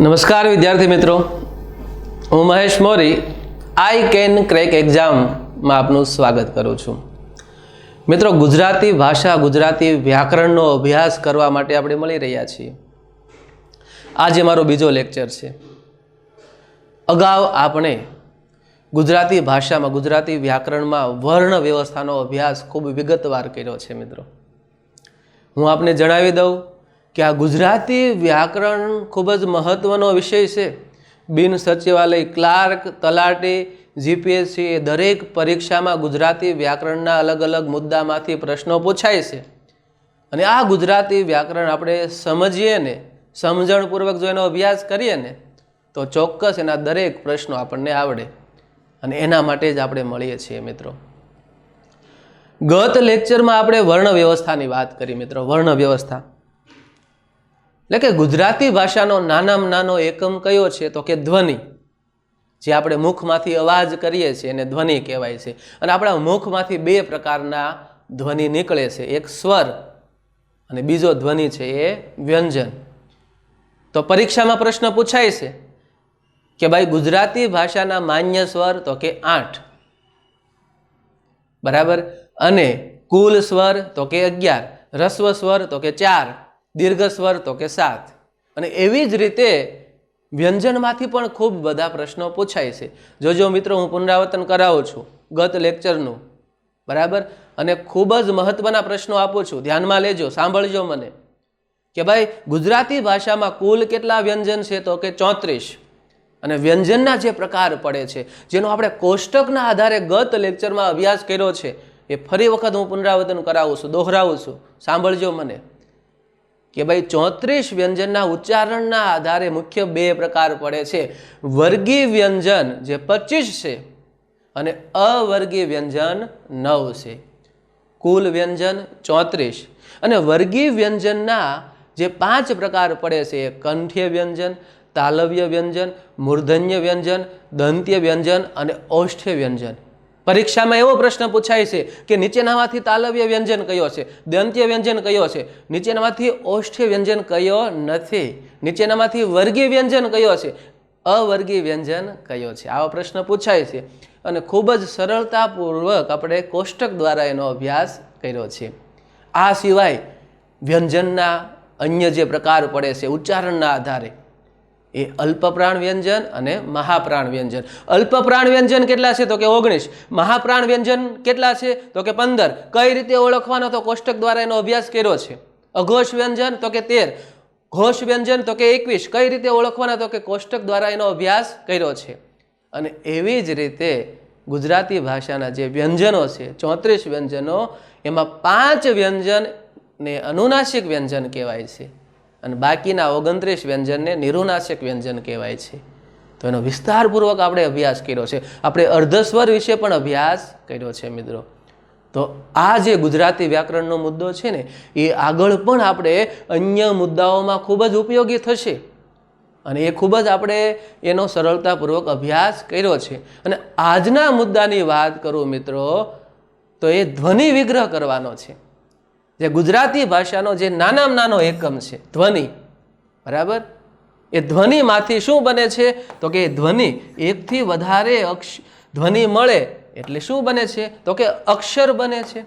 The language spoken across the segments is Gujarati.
નમસ્કાર વિદ્યાર્થી મિત્રો, હું મહેશ મોરી આઈ કેન ક્રેક એક્ઝામમાં આપનું સ્વાગત કરું છું. મિત્રો, ગુજરાતી ભાષા ગુજરાતી વ્યાકરણનો અભ્યાસ કરવા માટે આપણે મળી રહ્યા છીએ. આજે મારો બીજો લેક્ચર છે. અગાઉ આપણે ગુજરાતી ભાષામાં ગુજરાતી વ્યાકરણમાં વર્ણ વ્યવસ્થાનો અભ્યાસ ખૂબ વિગતવાર કર્યો છે. મિત્રો, હું આપને જણાવી દઉં કે આ ગુજરાતી વ્યાકરણ ખૂબ જ મહત્વનો વિષય છે. બિન સચિવાલય ક્લાર્ક, તલાટી, જીપીએસસી એ દરેક પરીક્ષામાં ગુજરાતી વ્યાકરણના અલગ અલગ મુદ્દામાંથી પ્રશ્નો પૂછાય છે. અને આ ગુજરાતી વ્યાકરણ આપણે સમજીએ ને, સમજણપૂર્વક જો એનો અભ્યાસ કરીએ ને, તો ચોક્કસ એના દરેક પ્રશ્નો આપણને આવડે. અને એના માટે જ આપણે મળીએ છીએ. મિત્રો, ગત લેક્ચરમાં આપણે વર્ણ વ્યવસ્થાની વાત કરી. મિત્રો, વર્ણ વ્યવસ્થા એટલે કે ગુજરાતી ભાષાનો નાનામાં નાનો એકમ કયો છે? તો કે ધ્વનિ. જે આપણે મુખમાંથી અવાજ કરીએ છીએ એને ધ્વનિ કહેવાય છે. અને આપણા મુખમાંથી બે પ્રકારના ધ્વનિ નીકળે છે, એક સ્વર અને બીજો ધ્વનિ છે એ વ્યંજન. તો પરીક્ષામાં પ્રશ્ન પૂછાય છે કે ભાઈ ગુજરાતી ભાષાના માન્ય સ્વર તો કે 8, બરાબર, અને કુલ સ્વર તો કે 11, રસ્વ સ્વર તો કે 4, દીર્ઘ સ્વર તો કે 7. અને એવી જ રીતે વ્યંજનમાંથી પણ ખૂબ બધા પ્રશ્નો પૂછાય છે. જોજો મિત્રો, હું પુનરાવર્તન કરાવું છું ગત લેક્ચરનું, બરાબર, અને ખૂબ જ મહત્વના પ્રશ્નો આપું છું. ધ્યાનમાં લેજો, સાંભળજો મને કે ભાઈ ગુજરાતી ભાષામાં કુલ કેટલા વ્યંજન છે? તો કે 34. અને વ્યંજનના જે પ્રકાર પડે છે, જેનો આપણે કોષ્ટકના આધારે ગત લેક્ચરમાં અભ્યાસ કર્યો છે, એ ફરી વખત હું પુનરાવર્તન કરાવું છું, દોહરાવું છું. સાંભળજો મને કે ભાઈ 34 વ્યંજનના ઉચ્ચારણના આધારે મુખ્ય બે પ્રકાર પડે છે. વર્ગી વ્યંજન જે 25 છે અને અવર્ગી વ્યંજન 9 છે. કુલ વ્યંજન 34 અને વર્ગી વ્યંજનના જે 5 પ્રકાર પડે છે એ કંઠ્ય વ્યંજન, તાલવ્ય વ્યંજન, મૂર્ધન્ય વ્યંજન, દંત્ય વ્યંજન અને ઓષ્ઠ્ય વ્યંજન. પરીક્ષામાં એવો પ્રશ્ન પૂછાય છે કે નીચેનામાંથી તાલવ્ય વ્યંજન કયો છે, દંત્ય વ્યંજન કયો છે, નીચેનામાંથી ઓષ્ઠ્ય વ્યંજન કયો નથી, નીચેનામાંથી વર્ગીય વ્યંજન કયો છે, અવર્ગીય વ્યંજન કયો છે. આવો પ્રશ્ન પૂછાય છે અને ખૂબ જ સરળતાપૂર્વક આપણે કોષ્ટક દ્વારા એનો અભ્યાસ કર્યો છે. આ સિવાય વ્યંજનના અન્ય જે પ્રકાર પડે છે ઉચ્ચારણના આધારે, એ અલ્પપ્રાણ વ્યંજન અને મહાપ્રાણ વ્યંજન. અલ્પપ્રાણ વ્યંજન કેટલા છે? તો કે 19. મહાપ્રાણ વ્યંજન કેટલા છે? તો કે 15. કઈ રીતે ઓળખવાનો? તો કોષ્ટક દ્વારા એનો અભ્યાસ કર્યો છે. અઘોષ વ્યંજન તો કે 13, ઘોષ વ્યંજન તો કે 21. કઈ રીતે ઓળખવાના? તો કે કોષ્ટક દ્વારા એનો અભ્યાસ કર્યો છે. અને એવી જ રીતે ગુજરાતી ભાષાના જે વ્યંજનો છે 34 વ્યંજનો, એમાં 5 વ્યંજનને અનુનાસિક વ્યંજન કહેવાય છે અને બાકીના 29 વ્યંજનને નિરુનાસિક વ્યંજન કહેવાય છે. તો એનો વિસ્તારપૂર્વક આપણે અભ્યાસ કર્યો છે. આપણે અર્ધસ્વર વિશે પણ અભ્યાસ કર્યો છે. મિત્રો, તો આ જે ગુજરાતી વ્યાકરણનો મુદ્દો છે ને, એ આગળ પણ આપણે અન્ય મુદ્દાઓમાં ખૂબ જ ઉપયોગી થશે અને એ ખૂબ જ આપણે એનો સરળતાપૂર્વક અભ્યાસ કર્યો છે. અને આજના મુદ્દાની વાત કરું મિત્રો, તો એ ધ્વનિ વિગ્રહ કરવાનો છે. જે ગુજરાતી ભાષાનો જે નાનામાં નાનો એકમ છે ધ્વનિ, બરાબર, એ ધ્વનિમાંથી શું બને છે? તો કે ધ્વનિ એકથી વધારે ધ્વનિ મળે એટલે શું બને છે? તો કે અક્ષર બને છે.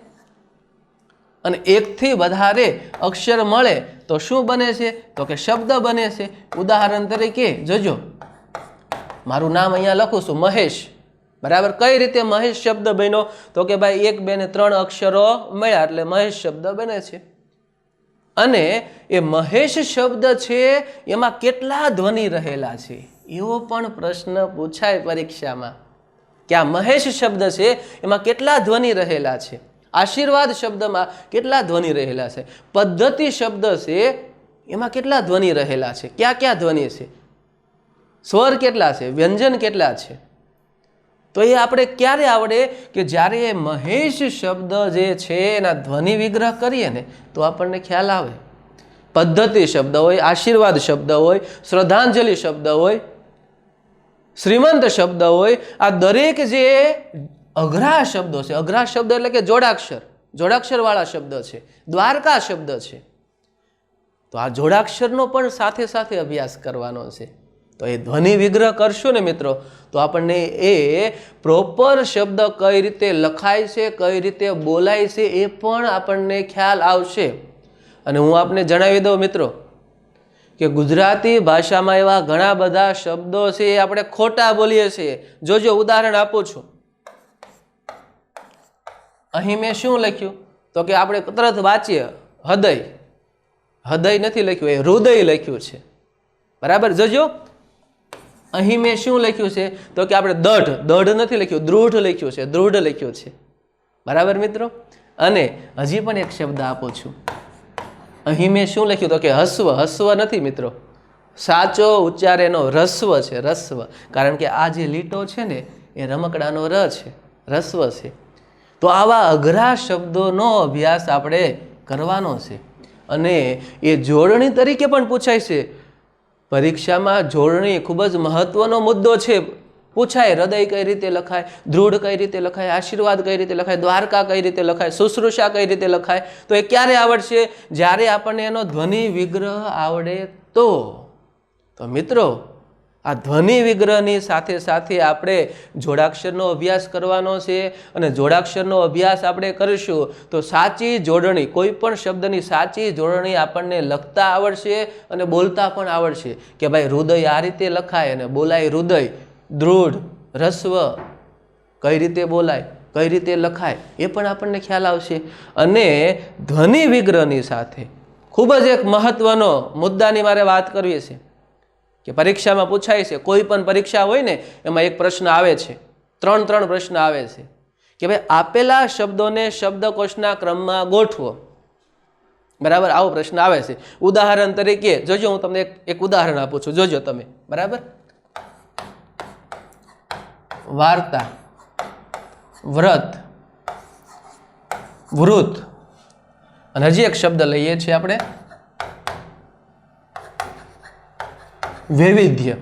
અને એકથી વધારે અક્ષર મળે તો શું બને છે? તો કે શબ્દ બને છે. ઉદાહરણ તરીકે જોજો, મારું નામ અહીંયા લખું છું મહેશ, બરાબર. કઈ રીતે મહેશ શબ્દ બન્યો? તો કે ભાઈ 1, 2 ને 3 અક્ષરો મળ્યા એટલે મહેશ શબ્દ બને છે. અને એ મહેશ શબ્દ છે એમાં કેટલા ધ્વનિ રહેલા છે એવો પણ પ્રશ્ન પૂછાય પરીક્ષામાં કે આ મહેશ શબ્દ છે એમાં કેટલા ધ્વનિ રહેલા છે. આશીર્વાદ શબ્દમાં કેટલા ધ્વનિ રહેલા છે. પદ્ધતિ શબ્દ છે એમાં કેટલા ધ્વનિ રહેલા છે, ક્યાં ક્યાં ધ્વનિ છે, સ્વર કેટલા છે, વ્યંજન કેટલા છે. તો એ આપણે ક્યારે આવડે? કે જ્યારે એ મહેશ શબ્દ જે છે એના ધ્વનિ વિગ્રહ કરીએ ને તો આપણને ખ્યાલ આવે. પદ્ધતિ શબ્દ હોય, આશીર્વાદ શબ્દ હોય, શ્રદ્ધાંજલિ શબ્દ હોય, શ્રીમંત શબ્દ હોય, આ દરેક જે અઘરા શબ્દો છે, અઘરા શબ્દ એટલે કે જોડાક્ષર વાળા શબ્દ છે, દ્વારકા શબ્દ છે, તો આ જોડાક્ષરનો પણ સાથે સાથે અભ્યાસ કરવાનો છે. તો એ ધ્વનિ વિગ્રહ કરશો ને મિત્રો તો આપણને એ પ્રોપર શબ્દ કઈ રીતે લખાય છે, કઈ રીતે બોલાય છે એ પણ આપણને ખ્યાલ આવશે. અને હું આપને જણાવી દઉં મિત્રો કે ગુજરાતી ભાષામાં એવા ઘણા બધા શબ્દો છે એ આપણે ખોટા બોલીએ છીએ. જોજો ઉદાહરણ આપું છું. અહીં મેં શું લખ્યું તો કે આપણે તરત વાંચીએ હૃદય, હૃદય નથી લખ્યું, એ હૃદય લખ્યું છે. બરાબર. જોજો અહીં મેં શું લખ્યું છે તો કે આપણે દઢ, દઢ નથી લખ્યું, દૃઢ લખ્યું છે, દૃઢ લખ્યું છે. બરાબર મિત્રો. અને હજી પણ એક શબ્દ આપું છું. અહીં મેં શું લખ્યું તો કે હસ્વ, હસ્વ નથી મિત્રો, સાચો ઉચ્ચાર એનો રસ્વ છે, રસ્વ. કારણ કે આ જે લીટો છે ને એ રમકડાનો ર છે, રસ્વ છે. તો આવા અઘરા શબ્દોનો અભ્યાસ આપણે કરવાનો છે. અને એ જોડણી તરીકે પણ પૂછાય છે પરીક્ષામાં. જોડણી ખૂબ જ મહત્વનો મુદ્દો છે. પૂછાય હૃદય કઈ રીતે લખાય, દૃઢ કઈ રીતે લખાય, આશીર્વાદ કઈ રીતે લખાય, દ્વારકા કઈ રીતે લખાય, શુશ્રૂષા કઈ રીતે લખાય. તો એ ક્યારે આવડશે? જ્યારે આપણને એનો ધ્વનિ વિગ્રહ આવડે તો. તો મિત્રો આ ધ્વનિ વિગ્રહની સાથે સાથે આપણે જોડાક્ષરનો અભ્યાસ કરવાનો છે. અને જોડાક્ષરનો અભ્યાસ આપણે કરીશું તો સાચી જોડણી, કોઈ પણ શબ્દની સાચી જોડણી આપણને લખતા આવડશે અને બોલતા પણ આવડશે. કે ભાઈ હૃદય આ રીતે લખાય અને બોલાય હૃદય, દૃઢ, રસ્વ કઈ રીતે બોલાય, કઈ રીતે લખાય એ પણ આપણને ખ્યાલ આવશે. અને ધ્વનિ વિગ્રહની સાથે ખૂબ જ એક મહત્વનો મુદ્દાની મારે વાત કરવી છે કે પરીક્ષામાં પૂછાય છે. કોઈ પણ પરીક્ષા હોય ને એમાં એક પ્રશ્ન આવે છે, ત્રણ પ્રશ્ન આવે છે કે ભાઈ આપેલા શબ્દોને શબ્દકોશના ક્રમમાં ગોઠવો. બરાબર. આવો પ્રશ્ન આવે છે. ઉદાહરણ તરીકે જોજો, હું તમને એક ઉદાહરણ આપું છું, જોજો તમે. બરાબર. વાર્તા, વ્રત, વૃત. અને હજી એક શબ્દ લઈએ છીએ આપણે વૈવિધ્ય.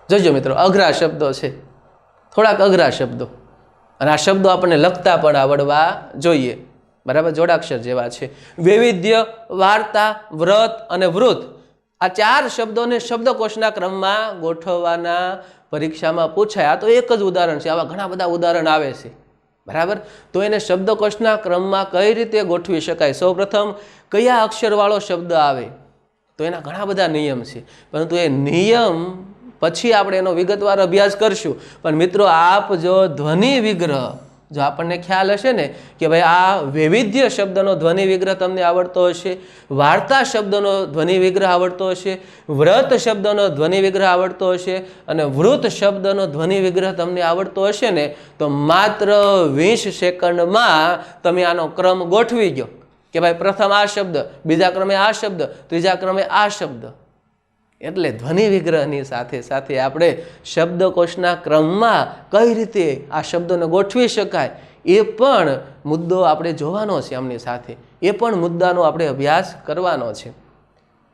જોજો મિત્રો અઘરા શબ્દો છે, થોડાક અઘરા શબ્દો. અને આ શબ્દો આપણને લખતા પણ આવડવા જોઈએ. બરાબર. જોડાક્ષર જેવા છે. વૈવિધ્ય, વાર્તા, વ્રત અને વૃત, આ ચાર શબ્દોને શબ્દકોશના ક્રમમાં ગોઠવવાના પરીક્ષામાં પૂછાય. આ તો એક જ ઉદાહરણ છે, આવા ઘણા બધા ઉદાહરણ આવે છે. બરાબર. તો એને શબ્દકોશના ક્રમમાં કઈ રીતે ગોઠવી શકાય? સૌપ્રથમ કયા અક્ષરવાળો શબ્દ આવે? તો એના ઘણા બધા નિયમ છે, પરંતુ એ નિયમ પછી આપણે એનો વિગતવાર અભ્યાસ કરશું. પણ મિત્રો આપ જો ધ્વનિ વિગ્રહ જો આપણને ખ્યાલ હશે ને કે ભાઈ આ વૈવિધ્ય શબ્દનો ધ્વનિ વિગ્રહ તમને આવડતો હશે, વાર્તા શબ્દનો ધ્વનિ વિગ્રહ આવડતો હશે, વ્રત શબ્દનો ધ્વનિ વિગ્રહ આવડતો હશે અને વૃત શબ્દનો ધ્વનિ વિગ્રહ તમને આવડતો હશે ને તો માત્ર 20 સેકન્ડમાં તમે આનો ક્રમ ગોઠવી ગયો કે ભાઈ પ્રથમ આ શબ્દ, બીજા ક્રમે આ શબ્દ, ત્રીજા ક્રમે આ શબ્દ. એટલે ધ્વનિ વિગ્રહની સાથે સાથે આપણે શબ્દકોશના ક્રમમાં કઈ રીતે આ શબ્દોને ગોઠવી શકાય એ પણ મુદ્દો આપણે જોવાનો છે. આમની સાથે એ પણ મુદ્દાનો આપણે અભ્યાસ કરવાનો છે.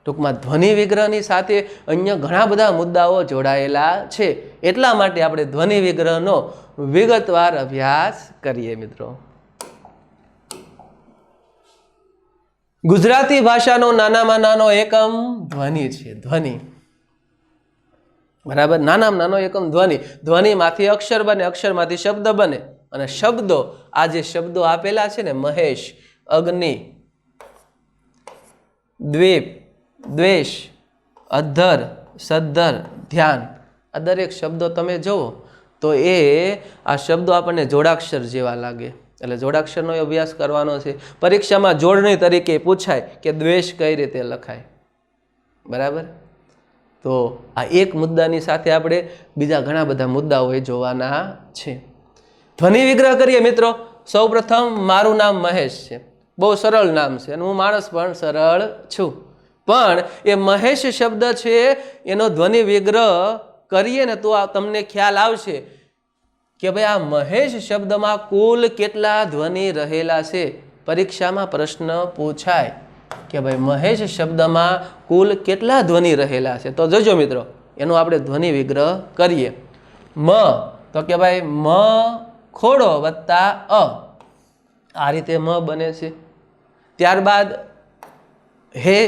ટૂંકમાં ધ્વનિ વિગ્રહની સાથે અન્ય ઘણા બધા મુદ્દાઓ જોડાયેલા છે. એટલા માટે આપણે ધ્વનિ વિગ્રહનો વિગતવાર અભ્યાસ કરીએ મિત્રો. ગુજરાતી ભાષાનો નાનામાં નાનો એકમ ધ્વનિ છે. ધ્વનિ. બરાબર. નાનામાં નાનો એકમ ધ્વનિ. ધ્વનિમાંથી અક્ષર બને, અક્ષરમાંથી શબ્દ બને. અને શબ્દો, આ જે શબ્દો આપેલા છે ને મહેશ, અગ્નિ, દ્વીપ, દ્વેષ, અધ્ધર, સદ્ધર, ધ્યાન, આ દરેક શબ્દો તમે જુઓ તો એ આ શબ્દો આપણને જોડાક્ષર જેવા લાગે. એટલે જોડાક્ષરનો અભ્યાસ કરવાનો છે. પરીક્ષામાં જોડણી તરીકે પૂછાય કે દ્વેષ કઈ રીતે લખાય. બરાબર. તો આ એક મુદ્દાની સાથે આપણે બીજા ઘણા બધા મુદ્દાઓ જોવાના છે. ધ્વનિ વિગ્રહ કરીએ મિત્રો. સૌપ્રથમ મારું નામ મહેશ છે, બહુ સરળ નામ છે અને હું માણસ પણ સરળ છું. પણ એ મહેશ શબ્દ છે એનો ધ્વનિ વિગ્રહ કરીએ ને તો તમને ખ્યાલ આવશે કે ભાઈ આ મહેશ શબ્દમાં કુલ કેટલા ધ્વનિ રહેલા છે. પરીક્ષામાં પ્રશ્ન પૂછાય કે ભાઈ મહેશ શબ્દમાં કુલ કેટલા ધ્વનિ રહેલા છે. તો જોજો મિત્રો એનો આપણે ધ્વનિ વિગ્રહ કરીએ. મ તો કે ભાઈ મ ખોડો વત્તા અ, આ રીતે મ બને છે. ત્યારબાદ હે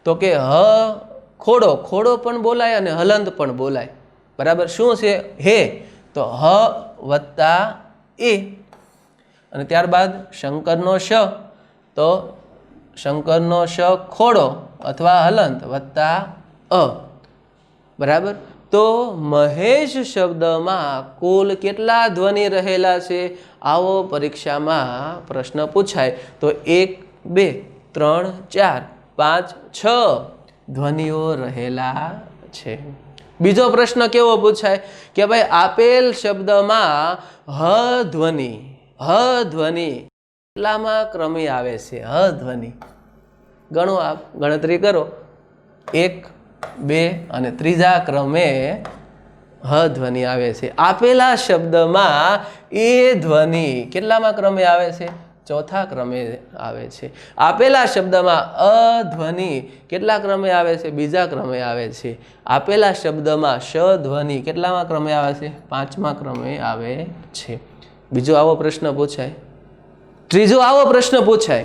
તો કે હ खोड़ो खोड़ो पण बोलाय अने हलंत पण बोलाय बराबर शुं छे हे तो ह वत्ता ए अने त्यारबाद शंकरनो श तो शंकरनो श खोड़ो अथवा हलंत वत्ता अ बराबर। तो महेश शब्द में कुल केटला ध्वनि रहेला छे आवो परीक्षा में प्रश्न पूछाय तो 1 2 3 4 5 6 ध्वनिओ रहेला छे। बीजो प्रश्न केवो पूछाय कि भाई आपेल शब्द में ह ध्वनि કેટલામાં क्रमे आवे छे ह ध्वनि गणो आप गणतरी करो 1 2 અને ત્રીજા क्रमे ह ध्वनि आवे छे। आपेला शब्द में ए ध्वनि કેટલામાં क्रमे आवे छे चौथा क्रमे आवे छे। आपेला शब्द में अ ध्वनि કેટલા क्रमे आवे छे बीजा क्रमे आवे छे। आपेला शब्द में श ध्वनि કેટલામાં क्रमे आवे छे પાંચમા क्रमे आवे छे। बीजो आवो प्रश्न पूछाय। त्रीजो आवो प्रश्न पूछाय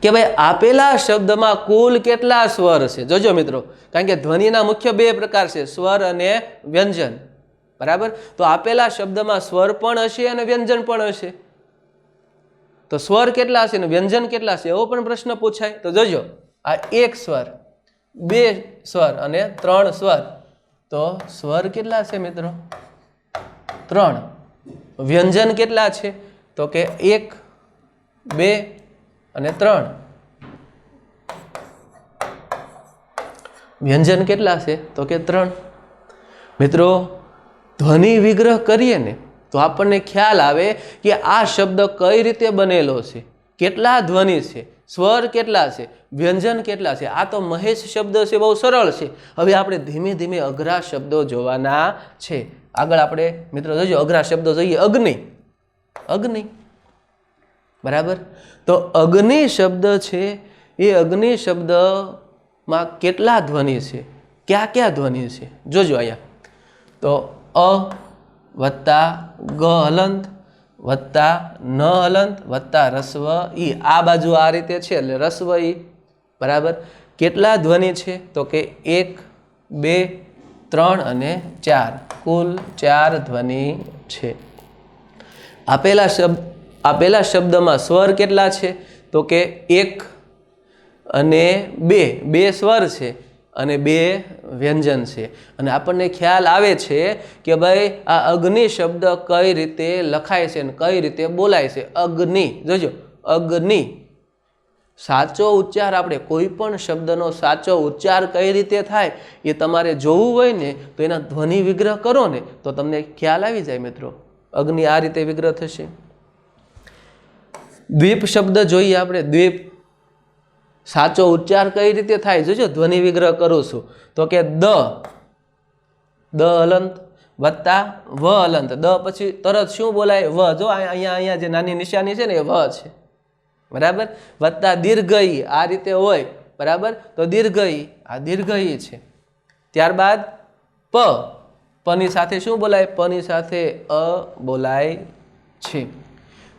कि भाई आपेला शब्द में कुल केटला स्वर छे। जोजो मित्रों कारण के ध्वनिना मुख्य बे प्रकार छे स्वर अने व्यंजन बराबर। तो आपेला शब्द में स्वर पण हशे अने व्यंजन पण हशे तो स्वर केटला हशे अने व्यंजन केटला हशे एवो पण प्रश्न पूछाय। तो जोजो आ एक स्वर बे स्वर अने त्रण स्वर तो स्वर केटला छे मित्रों त्रण। व्यंजन केटला छे तो के 1 2 અને 3 व्यंजन केटला छे तो के 3। मित्रों ध्वनि विग्रह करीए ने तो आपने ख्याल आवे कि आ शब्द कई रीते बनेलो छे केटला ध्वनि छे स्वर केटला छे व्यंजन केटला छे। आ तो महेश शब्द छे बहु सरल छे। हवे आपणे धीमे धीमे अघरा शब्दों जोवाना छे। आगळ आपणे मित्रों जोजो अघरा शब्दों जोईए अग्नि अग्नि बराबर। तो अग्नि शब्द छे ये अग्नि शब्द में केटला ध्वनि छे क्या क्या ध्वनि छे जोजो अहींया तो अ वत्ता ग हलंत वत्ता न हलंत वत्ता रस्व ई आ बाजू आ रीते छे એટલે रस्व ई बराबर। केटला ध्वनि छे तो के 1 2 3 અને 4 कुल 4 ध्वनि छे। आपेला शब्द में स्वर केटला छे तो के 1 અને 2 2 स्वर छे અને 2 व्यंजन छे। અને આપણને ખ્યાલ આવે છે કે ભાઈ આ અગ્નિ શબ્દ કઈ રીતે લખાય છે અને કઈ રીતે બોલાય છે અગ્નિ જોજો અગ્નિ સાચો ઉચ્ચાર આપણે કોઈ પણ શબ્દનો સાચો ઉચ્ચાર કઈ રીતે થાય એ તમારે જોવું હોય ને તો એના ધ્વનિ વિગ્રહ કરો ને તો તમને ખ્યાલ આવી જાય મિત્રો અગ્નિ આ રીતે વિગ્રહ થશે। દ્વીપ શબ્દ જોઈએ આપણે દ્વીપ साचो उच्चार कई रीते थाय जोजो ध्वनि विग्रह करूँ छूं तो के द हलंत वत्ता व हलंत द पछी तरत शुं बोलाय व जो अहींया अहींया जे नानी निशानी छे ने व छे बराबर वत्ता दीर्घई आ रीते होय बराबर तो दीर्घई आ दीर्घई छे। त्यारबाद प पनी साथे शुं बोलाय पनी साथे अ बोलाय छे।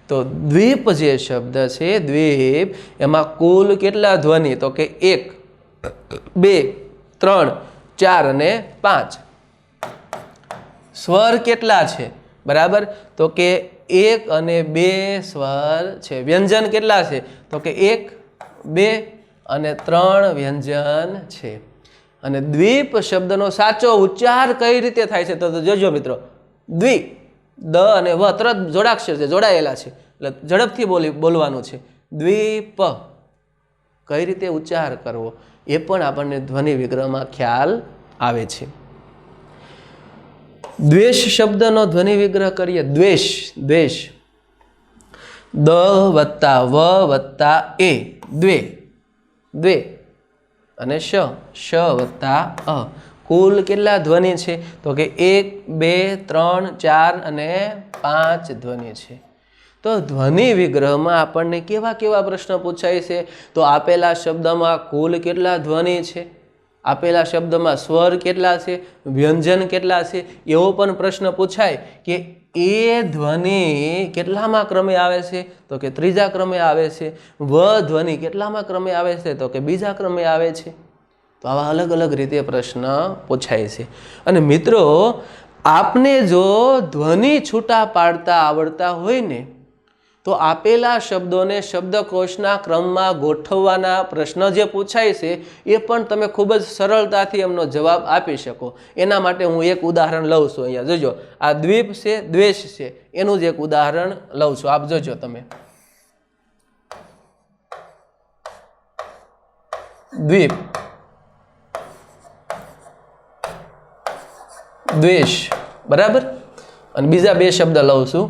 तो द्वीप जे शब्द छे द्वीप एमां कुल केटला ध्वनि तो के 1 2 3 4 અને 5 स्वर केटला छे बराबर तो के 1 અને 2 स्वर छे। व्यंजन केटला छे तो के 1 2 અને 3 व्यंजन छे। અને द्वीप शब्दनो साचो उच्चार कई रीते थाय छे तो जोजो मित्रों द्वी द અને व तरत जोड़ाक्षर छे जोड़ायेला छे એટલે ઝડપથી બોલવાનું છે દ્વીપ કઈ રીતે ઉચ્ચાર કરવો એ પણ આપણને ધ્વનિ વિગ્રહમાં ખ્યાલ આવે છે। દ્વેષ શબ્દનો ધ્વનિ વિગ્રહ કરીએ દ્વેષ દ્વેષ દ વત્તા વ વત્તા એ દ્વે દ્વે અને શ વત્તા અ कुल केटला ध्वनि छे तो के 1 2 3 4 અને 5 ध्वनि छे। तो ध्वनि विग्रह में आपने केवा केवा प्रश्न पूछाय छे तो आपेला शब्द में कुल केटला ध्वनि छे आपेला शब्द में स्वर केटला छे व्यंजन केटला छे एवो पण प्रश्न पूछाय कि ए ध्वनि केटलामा क्रमे आवे छे तो के त्रीजा क्रमे आवे छे व ध्वनि केटलामा क्रमे आवे छे तो के बीजा क्रमे आवे छे તો આવા અલગ અલગ રીતે પ્રશ્ન પૂછાય છે। અને મિત્રો આપને જો ધ્વનિ છૂટા પાડતા આવડતા હોય ને તો આપેલા શબ્દોને શબ્દકોશના ક્રમમાં ગોઠવવાના પ્રશ્ન જે પૂછાય છે એ પણ તમે ખૂબ જ સરળતાથી એમનો જવાબ આપી શકો। એના માટે હું એક ઉદાહરણ લઉં છું। અહીંયા જોજો, આ દ્વીપ છે, દ્વેષ છે, એનું જ એક ઉદાહરણ લઉં છું। આપ જોજો તમે, દ્વીપ, દ્વેષ, બરાબર। અને બીજા બે શબ્દ લઉં છું,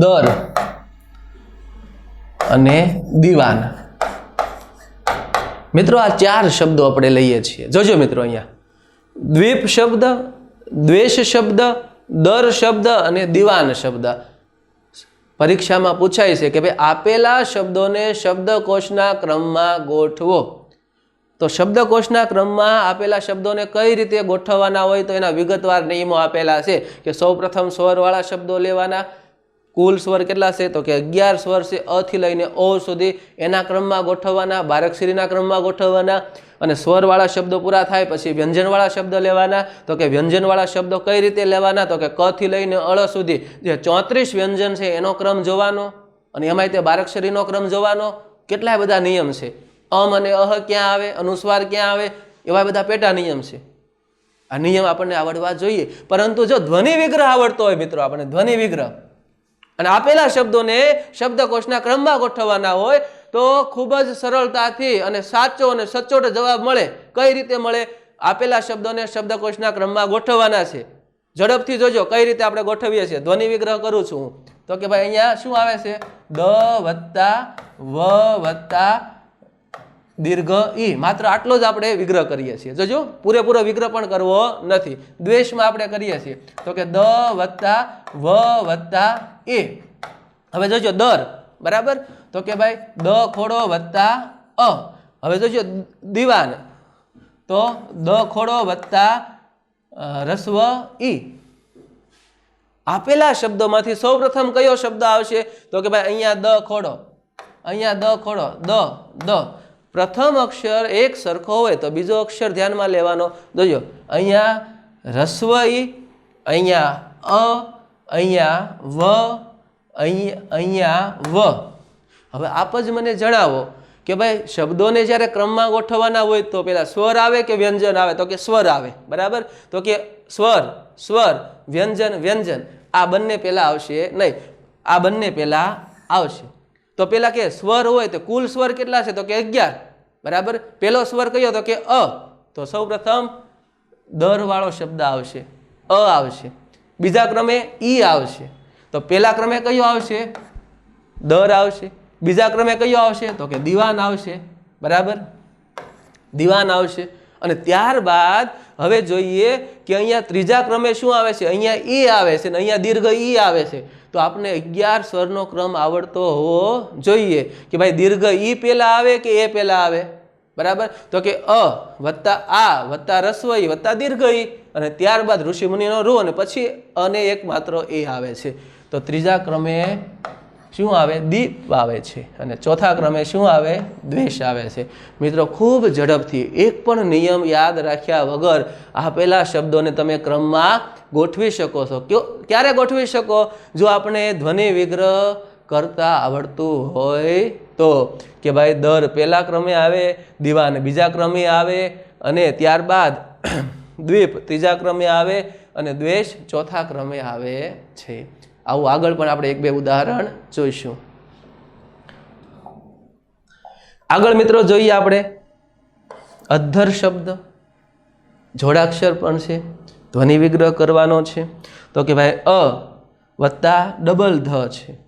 દર અને દીવાન। મિત્રો આ ચાર શબ્દો આપણે લઈએ છીએ। જોજો મિત્રો, અહીંયા દ્વીપ શબ્દ, દ્વેષ શબ્દ, દર શબ્દ અને દીવાન શબ્દ પરીક્ષામાં પૂછાય છે કે ભાઈ આપેલા શબ્દોને શબ્દકોશના ક્રમમાં ગોઠવો। તો શબ્દકોશના ક્રમમાં આપેલા શબ્દોને કઈ રીતે ગોઠવવાના હોય તો એના વિગતવાર નિયમો આપેલા છે કે સૌપ્રથમ સ્વરવાળા શબ્દો લેવાના। કુલ સ્વર કેટલા છે તો કે 11 સ્વર છે, અ થી લઈને ઓ સુધી, એના ક્રમમાં ગોઠવવાના, બારાક્ષરીના ક્રમમાં ગોઠવવાના। અને સ્વરવાળા શબ્દો પૂરા થાય પછી વ્યંજનવાળા શબ્દ લેવાના। તો કે વ્યંજનવાળા શબ્દો કઈ રીતે લેવાના તો કે ક થી લઈને અળ સુધી જે 34 વ્યંજન છે એનો ક્રમ જોવાનો, અને એમાંય તે બારાક્ષરીનો ક્રમ જોવાનો। કેટલાય બધા નિયમ છે। અમ અને અહ ક્યાં આવે, અનુસ્વાર ક્યાં આવે, એવા બધા પેટા નિયમ છે। આ નિયમ આપણને આવડવા જોઈએ। પરંતુ જો ધ્વનિ વિગ્રહ આવડતો હોય મિત્રો, આપણે ધ્વનિ વિગ્રહ અને આપેલા શબ્દોને શબ્દકોશના ક્રમમાં ગોઠવવાના હોય તો ખૂબ જ સરળતાથી અને સાચો અને સચોટ જવાબ મળે। કઈ રીતે મળે? આપેલા શબ્દોને શબ્દકોશના ક્રમમાં ગોઠવવાના છે। ઝડપથી જોજો કઈ રીતે આપણે ગોઠવીએ છીએ। ધ્વનિ વિગ્રહ કરું છું હું તો કે ભાઈ અહીંયા શું આવે છે? દ વત્તા વ વત્તા દીર્ઘ ઈ, માત્ર આટલો જ આપણે વિગ્રહ કરીએ છીએ। જોજો, પૂરેપૂરો વિગ્રહ પણ કરવો નથી। દ્વેષમાં આપણે કરીએ છીએ તો કે દ વત્તા વ વત્તા એ। હવે જોજો દર, બરાબર, તો કે ભાઈ દ ખોડો વત્તા અ। હવે જોજો દીવાન, તો દ ખોડો વત્તા રસ્વ ઈ। આપેલા શબ્દોમાંથી સૌપ્રથમ કયો શબ્દ આવશે તો કે ભાઈ અહીંયા દ ખોડો, અહીંયા દ ખોડો, દ દ। પ્રથમ અક્ષર એક સરખો હોય તો બીજો અક્ષર ધ્યાનમાં લેવાનો। જોજો અહીંયા રસ્વ ઈ, અહીંયા અ, અહીંયા વ, અહીંયા વ। હવે આપ જ મને જણાવો કે ભાઈ શબ્દોને જ્યારે ક્રમમાં ગોઠવવાના હોય તો પેલા સ્વર આવે કે વ્યંજન આવે તો કે સ્વર આવે, બરાબર। તો કે સ્વર સ્વર, વ્યંજન વ્યંજન, આ બંને પેલા આવશે નહીં, આ બંને પેલા આવશે। તો પેલા કે સ્વર હોય તો કુલ સ્વર કેટલા છે તો કે 11, બરાબર। પેલો સ્વર કયો તો કે અ, તો સૌ પ્રથમ દર વાળો શબ્દ આવશે, અ આવશે। બીજા ક્રમે ઈ આવશે, તો પેલા ક્રમે કયો આવશે? દર આવશે। બીજા ક્રમે કયો આવશે તો કે દીવાન આવશે, બરાબર, દીવાન આવશે। અને ત્યારબાદ હવે જોઈએ કે અહીંયા ત્રીજા ક્રમે શું આવે છે? અહીંયા ઈ આવે છે અને અહીંયા દીર્ઘ ઈ આવે છે। તો આપણે 11 સ્વરનો ક્રમ આવડતો હોવો જોઈએ કે ભાઈ દીર્ઘ ઈ પેલા આવે કે એ પેલા આવે, બરાબર। તો કે અ વત્તા આ વત્તા રસ્વ ઈ વત્તા દીર્ઘ ઈ, અને ત્યારબાદ ઋષિમુનિનો રૂ, અને પછી અને એક માત્ર એ આવે છે। તો ત્રીજા ક્રમે શું આવે? દીપ આવે છે, અને ચોથા ક્રમે શું આવે? દ્વેષ આવે છે। મિત્રો ખૂબ ઝડપથી એક પણ નિયમ યાદ રાખ્યા વગર આપેલા શબ્દોને તમે ક્રમમાં ગોઠવી શકો છો। ક્યારે ગોઠવી શકો? જો આપણે ધ્વનિ વિગ્રહ કરતા આવડતું હોય તો કે ભાઈ દર પહેલા ક્રમે આવે, દીવાન બીજા ક્રમે આવે, અને ત્યારબાદ દ્વીપ ત્રીજા ક્રમે આવે, અને દ્વેષ ચોથા ક્રમે આવે છે। આવું આગળ પણ આપણે એક બે ઉદાહરણ જોઈશું। આગળ મિત્રો જોઈએ આપણે અધ્ધર શબ્દ, જોડાક્ષર પણ છે, ધ્વનિ વિગ્રહ કરવાનો છે। તો કે ભાઈ અ વત્તા ડબલ ધ છે,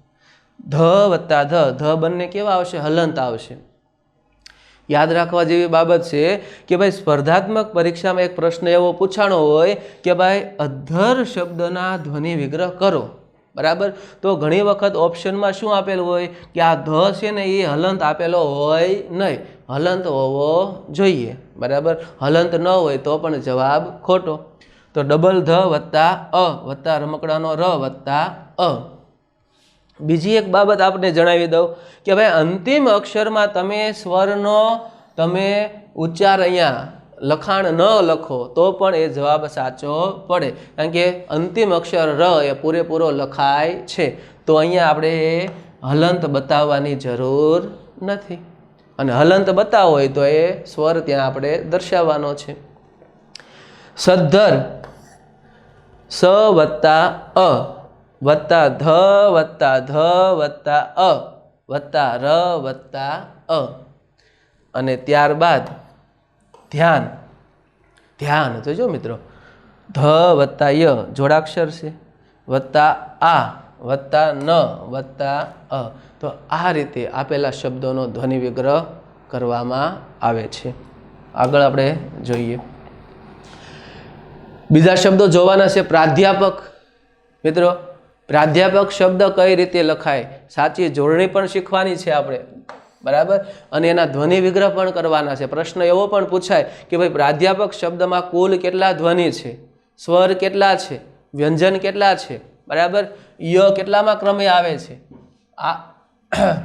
ધ વત્તા ધ બંને કેવા આવશે? હલંત આવશે। યાદ રાખવા જેવી બાબત છે કે ભાઈ સ્પર્ધાત્મક પરીક્ષામાં એક પ્રશ્ન એવો પૂછાણો હોય કે ભાઈ અધ્ધર શબ્દના ધ્વનિ વિગ્રહ કરો, બરાબર। તો ઘણી વખત ઓપ્શનમાં શું આપેલું હોય કે આ ધ છે ને એ હલંત આપેલો હોય નહીં, હલંત હોવો જોઈએ, બરાબર। હલંત ન હોય તો પણ જવાબ ખોટો। તો ડબલ ધ વત્તા અ વત્તા રમકડાનો ર વત્તા અ, બીજી એક બાબત આપને જણાવી દઉં કે ભાઈ અંતિમ અક્ષરમાં તમે સ્વરનો તમે ઉચ્ચાર અહીંયા લખાણ ન લખો તો પણ એ જવાબ સાચો પડે, કારણ કે અંતિમ અક્ષર ર એ પૂરેપૂરો લખાય છે. તો અહીંયા આપણે એ હલંત બતાવવાની જરૂર નથી, અને હલંત બતાવો હોય તો એ સ્વર ત્યાં આપણે દર્શાવવાનો છે. સદ્ધર સ વત્તા અ વત્તા ધ વત્તા ધ વત્તા અ વત્તા ર વત્તા અ, અને ત્યારબાદ ધ્યાન. ધ્યાન જોજો મિત્રો, ધ વત્તા ય જોડાક્ષર છે, વત્તા આ વત્તા ન વત્તા અ. તો આ રીતે આપેલા શબ્દોનો ધ્વનિ વિગ્રહ કરવામાં આવે છે. આગળ આપણે જોઈએ, બીજા શબ્દો જોવાના છે. પ્રાધ્યાપક. મિત્રો, પ્રાધ્યાપક શબ્દ કઈ રીતે લખાય, સાચી જોડણી પણ શીખવાની છે આપણે, બરાબર, અને એના ધ્વનિ વિગ્રહ પણ કરવાના છે. પ્રશ્ન એવો પણ પૂછાય કે ભાઈ પ્રાધ્યાપક શબ્દમાં કુલ કેટલા ધ્વનિ છે, સ્વર કેટલા છે, વ્યંજન કેટલા છે, બરાબર, ય કેટલામાં ક્રમે આવે છે, આ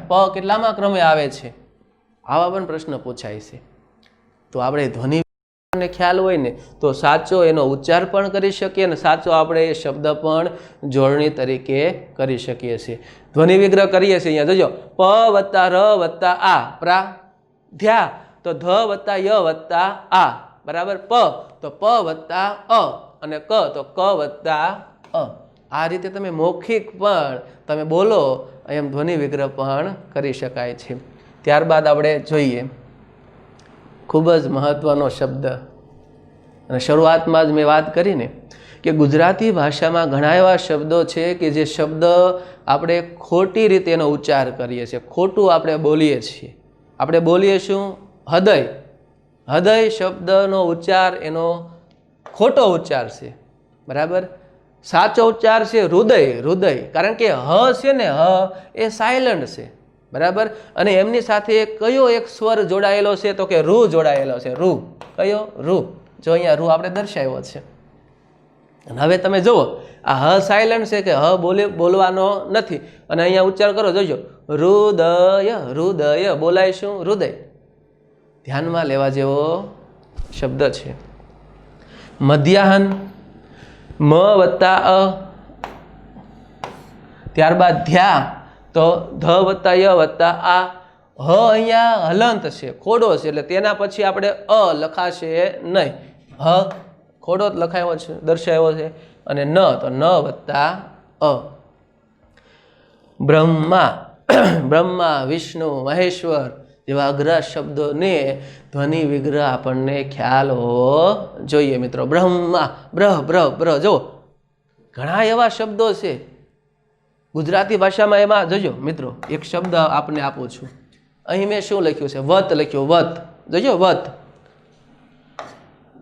પ કેટલામાં ક્રમે આવે છે, આવા પણ પ્રશ્ન પૂછાય છે. તો આપણે ધ્વનિ ખ્યાલ હોય ને તો સાચો એનો ઉચ્ચાર પણ કરી શકીએ અને સાચો આપણે એ શબ્દ પણ જોડણી તરીકે કરી શકીએ છીએ. ધ્વનિ વિગ્રહ કરીએ છીએ. અહીંયા જોજો, પ વત્તા ર વત્તા આ પ્રાધ્યા, તો ધ વત્તા ય વત્તા આ, બરાબર, પ તો પ વત્તા અ, અને ક તો ક વત્તા અ. આ રીતે તમે મૌખિક પણ તમે બોલો એમ ધ્વનિ વિગ્રહ પણ કરી શકાય છે. ત્યારબાદ આપણે જોઈએ ખૂબ જ મહત્વનો શબ્દ, અને શરૂઆતમાં જ મેં વાત કરીને કે ગુજરાતી ભાષામાં ઘણા એવા શબ્દો છે કે જે શબ્દ આપણે ખોટી રીતે એનો ઉચ્ચાર કરીએ છીએ, ખોટું આપણે બોલીએ છીએ. આપણે બોલીએ શું? હૃદય. હૃદય શબ્દનો ઉચ્ચાર એનો ખોટો ઉચ્ચાર છે, બરાબર. સાચો ઉચ્ચાર છે હૃદય. હૃદય, કારણ કે હ છે ને, હ એ સાયલન્ટ છે, બરાબર, અને એમની સાથે કયો એક સ્વર જોડાયેલો છે તો કે રૂ જોડાયેલો છે. રૂ. કયો? રૂ. જો અહીંયા રૂ આપણે દર્શાવ્યો છે. અને હવે તમે જુઓ, આ હ સાયલન્ટ છે કે હ બોલવાનો નથી, અને અહીંયા ઉચ્ચાર કરો, જોજો, હૃદય. હૃદય બોલાય શું? હૃદય. ધ્યાનમાં લેવા જેવો શબ્દ છે. મધ્યાહન, મ વત્તા અ, ત્યારબાદ ધ્યા, તો ધ વત્તા ય વત્તા આ. હ અહીંયા હલંત છે, ખોડો છે, એટલે તેના પછી આપણે અ લખાશે નહીં. હ ખોડો જ લખાયો છે, દર્શાવ્યો છે. અને ન તો ન વત્તા અ. બ્રહ્મા. બ્રહ્મા, વિષ્ણુ, મહેશ્વર જેવા અઘરા શબ્દોને ધ્વનિ વિગ્રહ આપણને ખ્યાલ હોવો જોઈએ. મિત્રો, બ્રહ્મા, બ્રહ બ્રહ બ્રહ, જો ઘણા એવા શબ્દો છે ગુજરાતી ભાષામાં. એમાં જોજો મિત્રો, એક શબ્દ આપને આપું છું. અહીં મેં શું લખ્યું છે? વત લખ્યું. વત. જોજો, વત.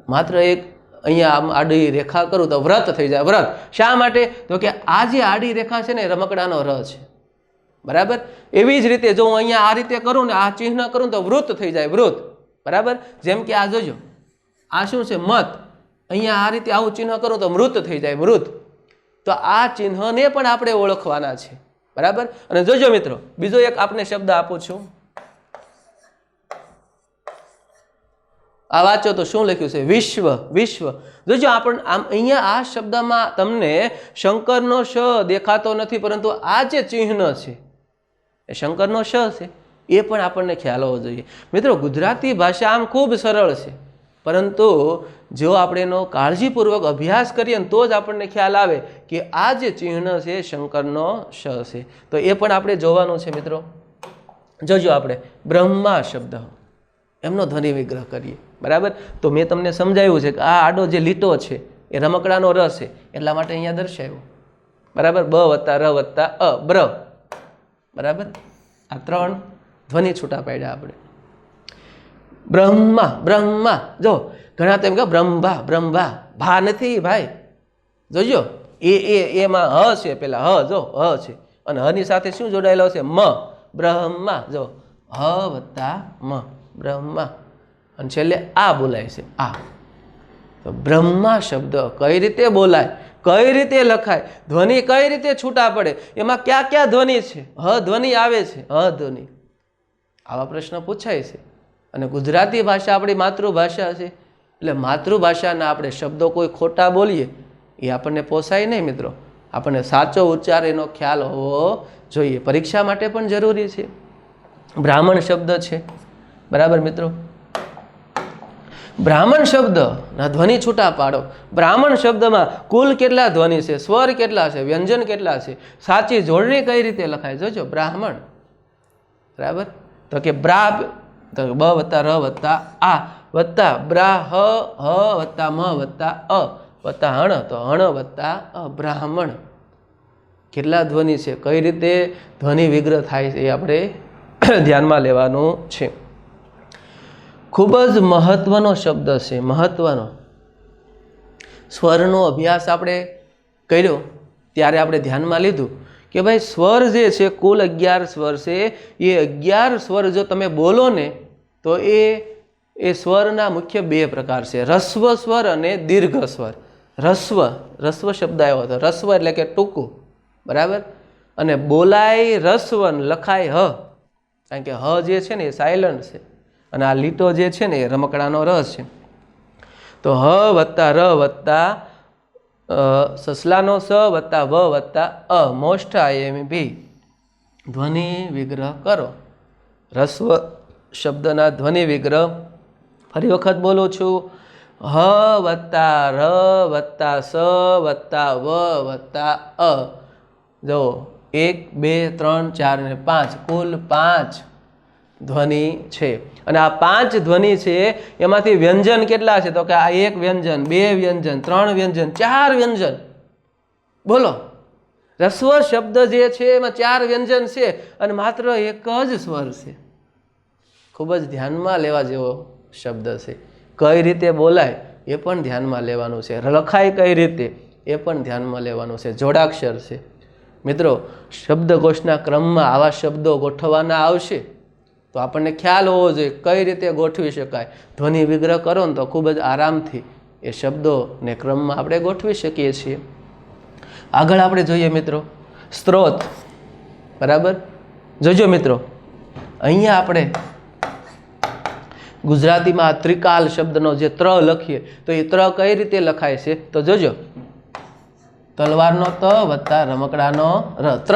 માત્ર એક અહીંયા આમ આડી રેખા કરું તો વ્રત થઈ જાય. વ્રત શા માટે? તો કે આ જે આડી રેખા છે ને રમકડાનો ર છે, બરાબર. એવી જ રીતે જો હું અહીંયા આ રીતે કરું ને, આ ચિહ્ન કરું તો વૃત થઈ જાય. વૃત, બરાબર. જેમ કે આ જોજો, આ શું છે? મત. અહીંયા આ રીતે આવું ચિહ્ન કરું તો મૃત થઈ જાય. મૃત. તો આ ચિહ્નને પણ આપણે ઓળખવાના છે, બરાબર. અને જોજો મિત્રો, બીજો એક આપને શબ્દ આપું છું. આ વાંચો તો શું લખ્યું છે? વિશ્વ. વિશ્વ. જોજો, આમ અહીંયા આ શબ્દમાં તમને શંકરનો શ દેખાતો નથી, પરંતુ આ જે ચિહ્ન છે એ શંકરનો શ છે, એ પણ આપણને ખ્યાલ હોવો જોઈએ. મિત્રો, ગુજરાતી ભાષા આમ ખૂબ સરળ છે, પરંતુ જો આપણે એનો કાળજીપૂર્વક અભ્યાસ કરીએ ને તો જ આપણને ખ્યાલ આવે કે આ જે ચિહ્ન છે શંકરનો શ છે. તો એ પણ આપણે જોવાનું છે. મિત્રો, જોજો, આપણે બ્રહ્મા શબ્દ એમનો ધ્વનિ વિગ્રહ કરીએ, બરાબર. તો મેં તમને સમજાવ્યું છે કે આ આડો જે લીટો છે એ રમકડાનો ર છે, એટલા માટે અહીંયા દર્શાવ્યું, બરાબર. બ વત્તા ર વત્તા અ, બ્ર, બરાબર. આ ત્રણ ધ્વનિ છૂટા પાડ્યા આપણે. બ્રહ્મા. બ્રહ્મા, જો ઘણા તેમ કે બ્રહ્મા. બ્રહ્મા ભા નથી ભાઈ, જોજો, એમાં હ છે, પેલા હ, જો હ છે, અને હ ની સાથે શું જોડાયેલો છે? મ. બ્રહ્મા, જો હ વત્તા મ, બ્રહ્મા, અને છેલ્લે આ બોલાય છે, આ. તો બ્રહ્મા શબ્દ કઈ રીતે બોલાય કઈ રીતે લખાય, ધ્વનિ કઈ રીતે છૂટા પડે, એમાં ક્યાં ક્યાં ધ્વનિ છે, હ ધ્વનિ આવે છે, હ ધ્વનિ, આવા પ્રશ્ન પૂછાય છે. અને ગુજરાતી ભાષા આપણી માતૃભાષા છે, એટલે માતૃભાષાના આપણે શબ્દો કોઈ ખોટા બોલીએ એ આપણને પોસાય નહીં મિત્રો. આપણને સાચો ઉચ્ચાર એનો ખ્યાલ હોવો જોઈએ. પરીક્ષા માટે પણ જરૂરી છે. બ્રાહ્મણ શબ્દ છે, બરાબર મિત્રો. બ્રાહ્મણ શબ્દના ધ્વનિ છૂટા પાડો. બ્રાહ્મણ શબ્દમાં કુલ કેટલા ધ્વનિ છે, સ્વર કેટલા છે, વ્યંજન કેટલા છે, સાચી જોડણી કઈ રીતે લખાય જોજો. બ્રાહ્મણ, બરાબર. તો કે બ્રા, તો બ વત્તા ર વત્તા આ વત્તા બ્રા હ હ વત્તા મ વત્તા અ વત્તા હણ, તો હણ વત્તા અ, બ્રાહ્મણ. કેટલા ધ્વનિ છે, કઈ રીતે ધ્વનિ વિગ્રહ થાય છે એ આપણે ધ્યાનમાં લેવાનું છે. ખૂબ જ મહત્વનો શબ્દ છે, મહત્વનો. સ્વરનો અભ્યાસ આપણે કર્યો ત્યારે આપણે ધ્યાનમાં લીધું કે ભાઈ સ્વર જે છે કુલ 11 સ્વર છે. એ 11 સ્વર જો તમે બોલો ને તો એ સ્વરના મુખ્ય 2 પ્રકાર છે, રસ્વ સ્વર અને દીર્ઘ સ્વર. રસ્વ શબ્દ આવ્યો હતો, રસ્વ એટલે કે ટૂંકું, બરાબર. અને બોલાય રસ્વ, લખાય હ, કારણ કે હ જે છે ને એ સાયલન્ટ છે અને આ લીટો જે છે ને એ રમકડાનો ર છે. તો હ વત્તા ર વત્તા સસલાનો સ વત્તા વ વત્તા અ, મોસ્ટ આઈએમપી, ધ્વનિ વિગ્રહ કરો. રસ્વ શબ્દના ધ્વનિ વિગ્રહ ફરી વખત બોલું છું. હ વત્તા ર વત્તા સ વત્તા વ વત્તા અ. જો 1 2 3 4 ને 5, કુલ 5 ધ્વનિ છે. અને આ 5 ધ્વનિ છે એમાંથી વ્યંજન કેટલા છે, તો કે આ 1 વ્યંજન, 2 વ્યંજન, 3 વ્યંજન, 4 વ્યંજન. બોલો, રસ્વ શબ્દ જે છે એમાં 4 વ્યંજન છે અને માત્ર 1 જ સ્વર છે. ખૂબ જ ધ્યાનમાં લેવા જેવો શબ્દ છે. કઈ રીતે બોલાય એ પણ ધ્યાનમાં લેવાનું છે, લખાય કઈ રીતે એ પણ ધ્યાનમાં લેવાનું છે. જોડાક્ષર છે મિત્રો. શબ્દકોશના ક્રમમાં આવા શબ્દો ગોઠવવાના આવશે તો આપણને ખ્યાલ હોવો જોઈએ કઈ રીતે ગોઠવી શકાય. ધ્વનિ વિગ્રહ કરો ને તો ખૂબ જ આરામથી એ શબ્દોને ક્રમમાં આપણે ગોઠવી શકીએ છીએ. આગળ આપણે જોઈએ મિત્રો સ્ત્રોત, બરાબર. જોજો મિત્રો, અહીંયા આપણે ગુજરાતીમાં ત્રિકાલ શબ્દનો જે ત્ર લખીએ તો એ ત્ર કઈ રીતે લખાય છે તો જોજો. તલવારનો ત વત્તા રમકડાનો ર, ત્ર,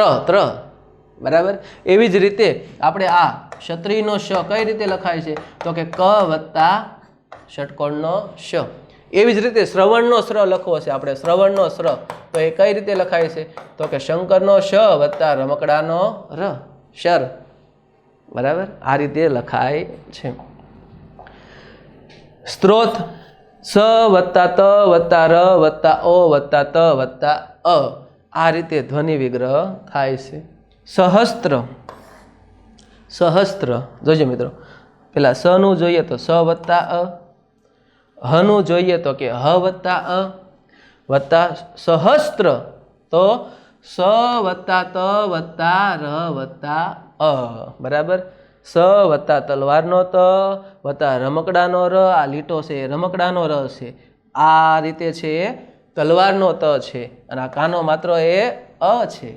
બરાબર. એવી જ રીતે આપણે આ ક્ષત્રિયનો શ કઈ રીતે લખાય છે તો કે ક વત્તા ષટકોણનો શ. એવી જ રીતે શ્રવણનો શ્ર લખવો છે આપણે, શ્રવણનો શ્ર, તો એ કઈ રીતે લખાય છે તો કે શંકરનો શ વત્તા રમકડાનો ર, શર, બરાબર. આ રીતે લખાય છે. સ્ત્રોત સ વત્તા ત વત્તા ર વત્તા ઓ વત્તા ત વત્તા અ, આ રીતે ધ્વનિ વિગ્રહ થાય છે. સહસ્ત્ર, સહસ્ત્ર જોજો મિત્રો. પેલા સ નું જોઈએ તો સ વત્તા અ, હ નું જોઈએ તો કે હ વત્તા અ, વત્તા સહસ્ત્ર તો સ વત્તા ત વત્તા ર વત્તા અ, બરાબર. સ વત્તા તલવારનો ત વત્તા રમકડાનો ર, આ લીટો છે રમકડાનો ર છે. આ રીતે છે તલવારનો ત છે અને આ કાનો માત્ર એ અ છે,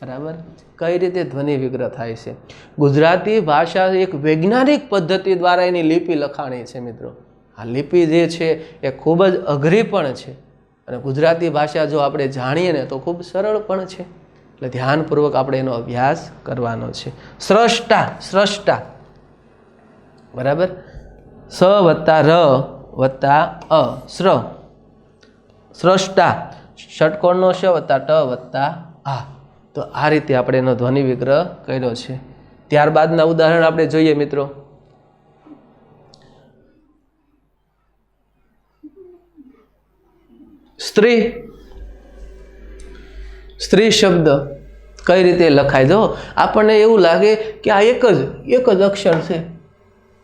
બરાબર. કઈ રીતે ધ્વનિ વિગ્રહ થાય છે. ગુજરાતી ભાષા એક વૈજ્ઞાનિક પદ્ધતિ દ્વારા એની લિપિ લખાણી છે મિત્રો. આ લિપિ જે છે એ ખૂબ જ અઘરી પણ છે અને ગુજરાતી ભાષા જો આપણે જાણીએ ને તો ખૂબ સરળ પણ છે. એટલે ધ્યાનપૂર્વક આપણે એનો અભ્યાસ કરવાનો છે. સ્રષ્ટા, સ્રષ્ટા, બરાબર. સ વત્તા ર વત્તા અ, સ્ર, સ્રષ્ટા. ષટકોણનો શ વત્તા ટ વત્તા આ. તો આ રીતે આપણે એનો ધ્વનિ વિગ્રહ કર્યો છે. ત્યારબાદના ઉદાહરણ આપણે જોઈએ મિત્રો. સ્ત્રી, સ્ત્રી શબ્દ કઈ રીતે લખાય. જો આપણને એવું લાગે કે આ એક જ અક્ષર છે,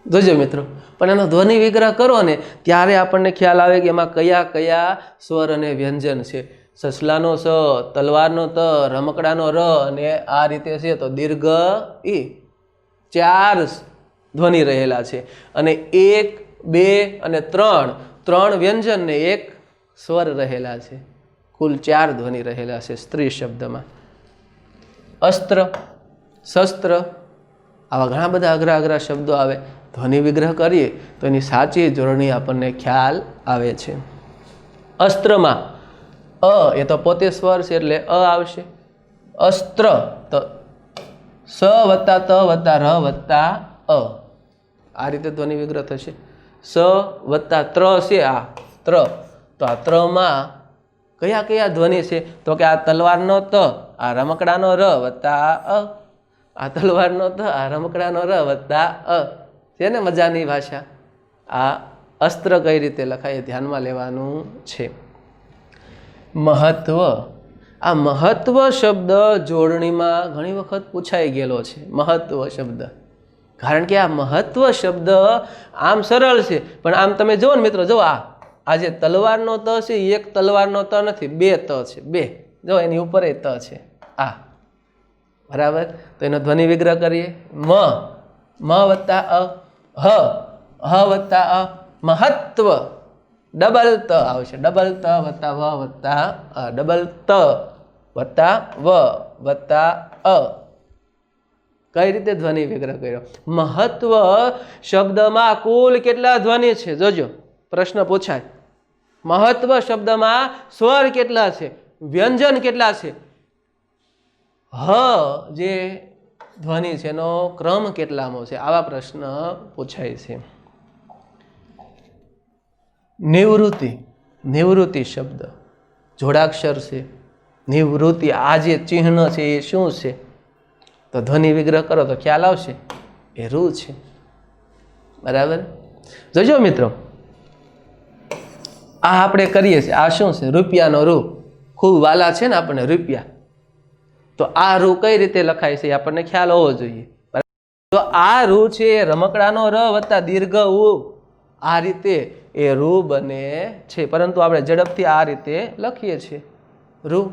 જોજો મિત્રો, પણ એનો ધ્વનિ વિગ્રહ કરો ને ત્યારે આપણને ખ્યાલ આવે કે એમાં કયા કયા સ્વર અને વ્યંજન છે. સસલાનો સ, તલવારનો ત, રમકડાનો ર અને આ રીતે છે તો દીર્ઘ ઈ, 4 ધ્વનિ રહેલા છે. અને 1 2 અને 3 વ્યંજન ને 1 સ્વર રહેલા છે. કુલ 4 ધ્વનિ રહેલા છે સ્ત્રી શબ્દમાં. અસ્ત્ર, શસ્ત્ર, આવા ઘણા બધા અઘરા અઘરા શબ્દો આવે. ધ્વનિ વિગ્રહ કરીએ તો એની સાચી જોડણી આપણને ખ્યાલ આવે છે. અસ્ત્રમાં અ એ તો પોતે સ્વર છે એટલે અ આવશે. અસ્ત્ર તો સ વત્તા ત વત્તા ર વત્તા અ, આ રીતે ધ્વનિ વિગ્રહ થશે. સ વત્તા ત્ર છે, આ ત્ર, તો આ ત્રમાં કયા કયા ધ્વનિ છે? તો કે આ તલવારનો ત, આ રમકડાનો ર વત્તા આ તલવારનો ત, આ રમકડાનો ર વત્તા છે ને મજાની ભાષા. આ અસ્ત્ર કઈ રીતે લખાય એ ધ્યાનમાં લેવાનું છે. મહત્વ, આ મહત્વ શબ્દ જોડણીમાં ઘણી વખત પૂછાઈ ગયેલો છે. મહત્વ શબ્દ, કારણ કે આ મહત્વ શબ્દ આમ સરળ છે, પણ આમ તમે જુઓ ને મિત્રો, જો આ જે તલવારનો ત છે એ એક તલવારનો ત નથી, 2 ત છે, 2. જો એની ઉપર એ ત છે, આ બરાબર. તો એનો ધ્વનિ વિગ્રહ કરીએ. મ વત્તા અ, હ વત્તા અ, મહત્વ, ડબલ ત આવશે. ડબલ ત વત્તા વ વત્તા અ, ડબલ ત વત્તા વ વત્તા અ. કઈ રીતે ધ્વનિ વિગ્રહ કર્યો? મહત્વ શબ્દમાં કુલ કેટલા ધ્વનિ છે? જોજો, પ્રશ્ન પૂછાય. મહત્વ શબ્દમાં સ્વર કેટલા છે? વ્યંજન કેટલા છે? હ જે ધ્વનિ છે એનો ક્રમ કેટલામો છે? આવા પ્રશ્ન પૂછાય છે. નિવૃત્તિ, નિવૃત્તિ શબ્દ જોડાક્ષર છે. નિવૃત્તિ, આ જે ચિહ્ન છે એ શું છે? તો ધ્વનિ વિગ્રહ કરો તો ખ્યાલ આવશે, એ રૂ છે. બરાબર. જોજો મિત્રો, આ આપણે કરીએ છીએ, આ શું છે? રૂપિયાનો રૂ. ખૂબ વાલા છે ને આપણને રૂપિયા, તો આ રૂ કઈ રીતે લખાય છે એ આપણને ખ્યાલ હોવો જોઈએ. તો આ રૂ છે રમકડાનો ર વત્તા દીર્ઘ ઉ, આ રીતે એ રૂ બને છે. પરંતુ આપણે ઝડપથી આ રીતે લખીએ છીએ રૂ.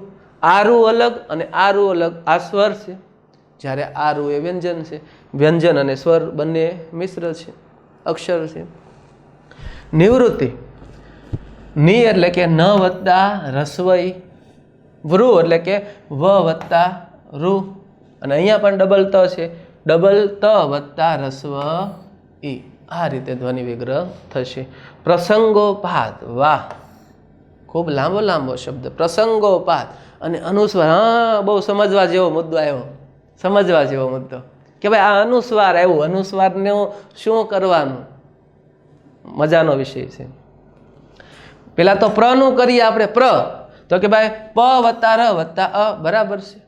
આ રૂ અલગ અને આ રૂ અલગ, આ સ્વર છે, જ્યારે આ રૂ એ વ્યંજન છે. વ્યંજન અને સ્વર બંને મિશ્ર છે, અક્ષર છે. નિવૃત્તિ, ની એટલે કે ન વત્તા રસવઈ, વૃ એટલે કે વ વત્તા રૂ, અને અહીંયા પણ ડબલ ત છે, ડબલ ત વત્તા રસ્વ ઈ. આ રીતે ધ્વનિ વિગ્રહ થશે. પ્રસંગોપાત, વાહ, ખૂબ લાંબો લાંબો શબ્દ. પ્રસંગોપાત અને અનુસ્વાર, હા, બહુ સમજવા જેવો મુદ્દો આવ્યો. સમજવા જેવો મુદ્દો કે ભાઈ આ અનુસ્વાર આવ્યું, અનુસ્વારનું શું કરવાનું? મજાનો વિષય છે. પેલા તો પ્ર નું કરીએ આપણે. પ્ર તો કે ભાઈ પ વત્તા ર વત્તા અ, બરાબર છે.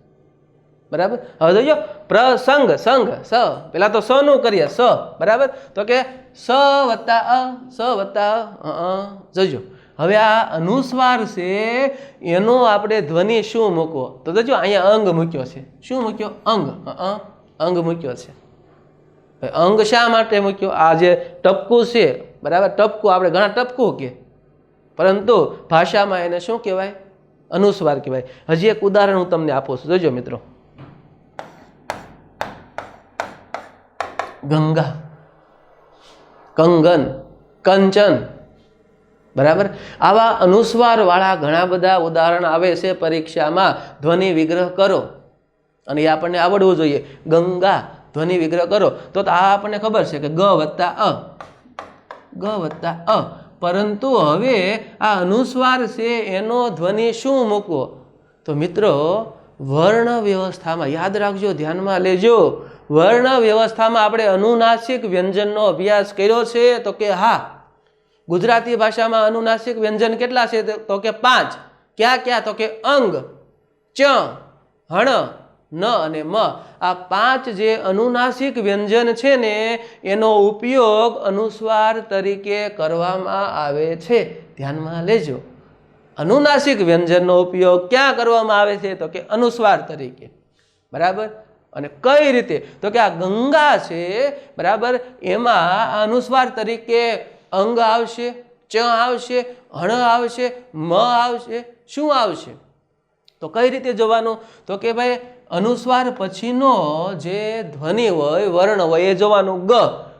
બરાબર. હવે જોજો, પ્રસંગ, સંગ, સ, પેલા તો સ નું કરીએ, સ, બરાબર. તો કે સ વત્તા અ, સ વત્તા અ. જોજો, હવે આ અનુસ્વાર છે એનો આપણે ધ્વનિ શું મૂકવો? તો જોજો, અહીંયા અંગ મૂક્યો છે. શું મૂક્યો? અંગ. અંગ મૂક્યો છે. અંગ શા માટે મૂક્યો? આ જે ટપકું છે, બરાબર, ટપકું, આપણે ઘણા ટપકું કે, પરંતુ ભાષામાં એને શું કહેવાય? અનુસ્વાર કહેવાય. હજી એક ઉદાહરણ હું તમને આપું છું, જોજો મિત્રો. ગંગા, કંગન, કંચન, બરાબર. આવા અનુસ્વાર વાળા ઘણા બધા ઉદાહરણ આવે છે પરીક્ષામાં. ધ્વનિ વિગ્રહ કરો અને એ આપણને આવડવું જોઈએ. ગંગા ધ્વનિ વિગ્રહ કરો તો આ આપણને ખબર છે કે ગ વત્તા અ, ગ વત્તા અ. પરંતુ હવે આ અનુસ્વાર છે એનો ધ્વનિ શું મૂકવો? તો મિત્રો, વર્ણ વ્યવસ્થામાં યાદ રાખજો, ધ્યાનમાં લેજો. વર્ણ વ્યવસ્થામાં આપણે અનુનાસિક વ્યંજનનો અભ્યાસ કર્યો છે? તો કે હા. ગુજરાતી ભાષામાં અનુનાસિક વ્યંજન કેટલા છે? તો કે 5. ક્યાં ક્યાં? તો કે અંગ, ચ, હણ, ન અને મ. આ 5 જે અનુનાસિક વ્યંજન છે ને એનો ઉપયોગ અનુસ્વાર તરીકે કરવામાં આવે છે. ધ્યાનમાં લેજો, અનુનાસિક વ્યંજનનો ઉપયોગ ક્યાં કરવામાં આવે છે? તો કે અનુસ્વાર તરીકે. બરાબર. અને કઈ રીતે? તો કે આ ગંગા છે, બરાબર, એમાં અનુસ્વાર તરીકે અંગ આવશે, ચ આવશે, હણ આવશે, મ આવશે. શું આવશે? તો કઈ રીતે જોવાનું? તો કે ભાઈ અનુસ્વાર પછીનો જે ધ્વનિ હોય, વર્ણ હોય, એ જોવાનું. ગ,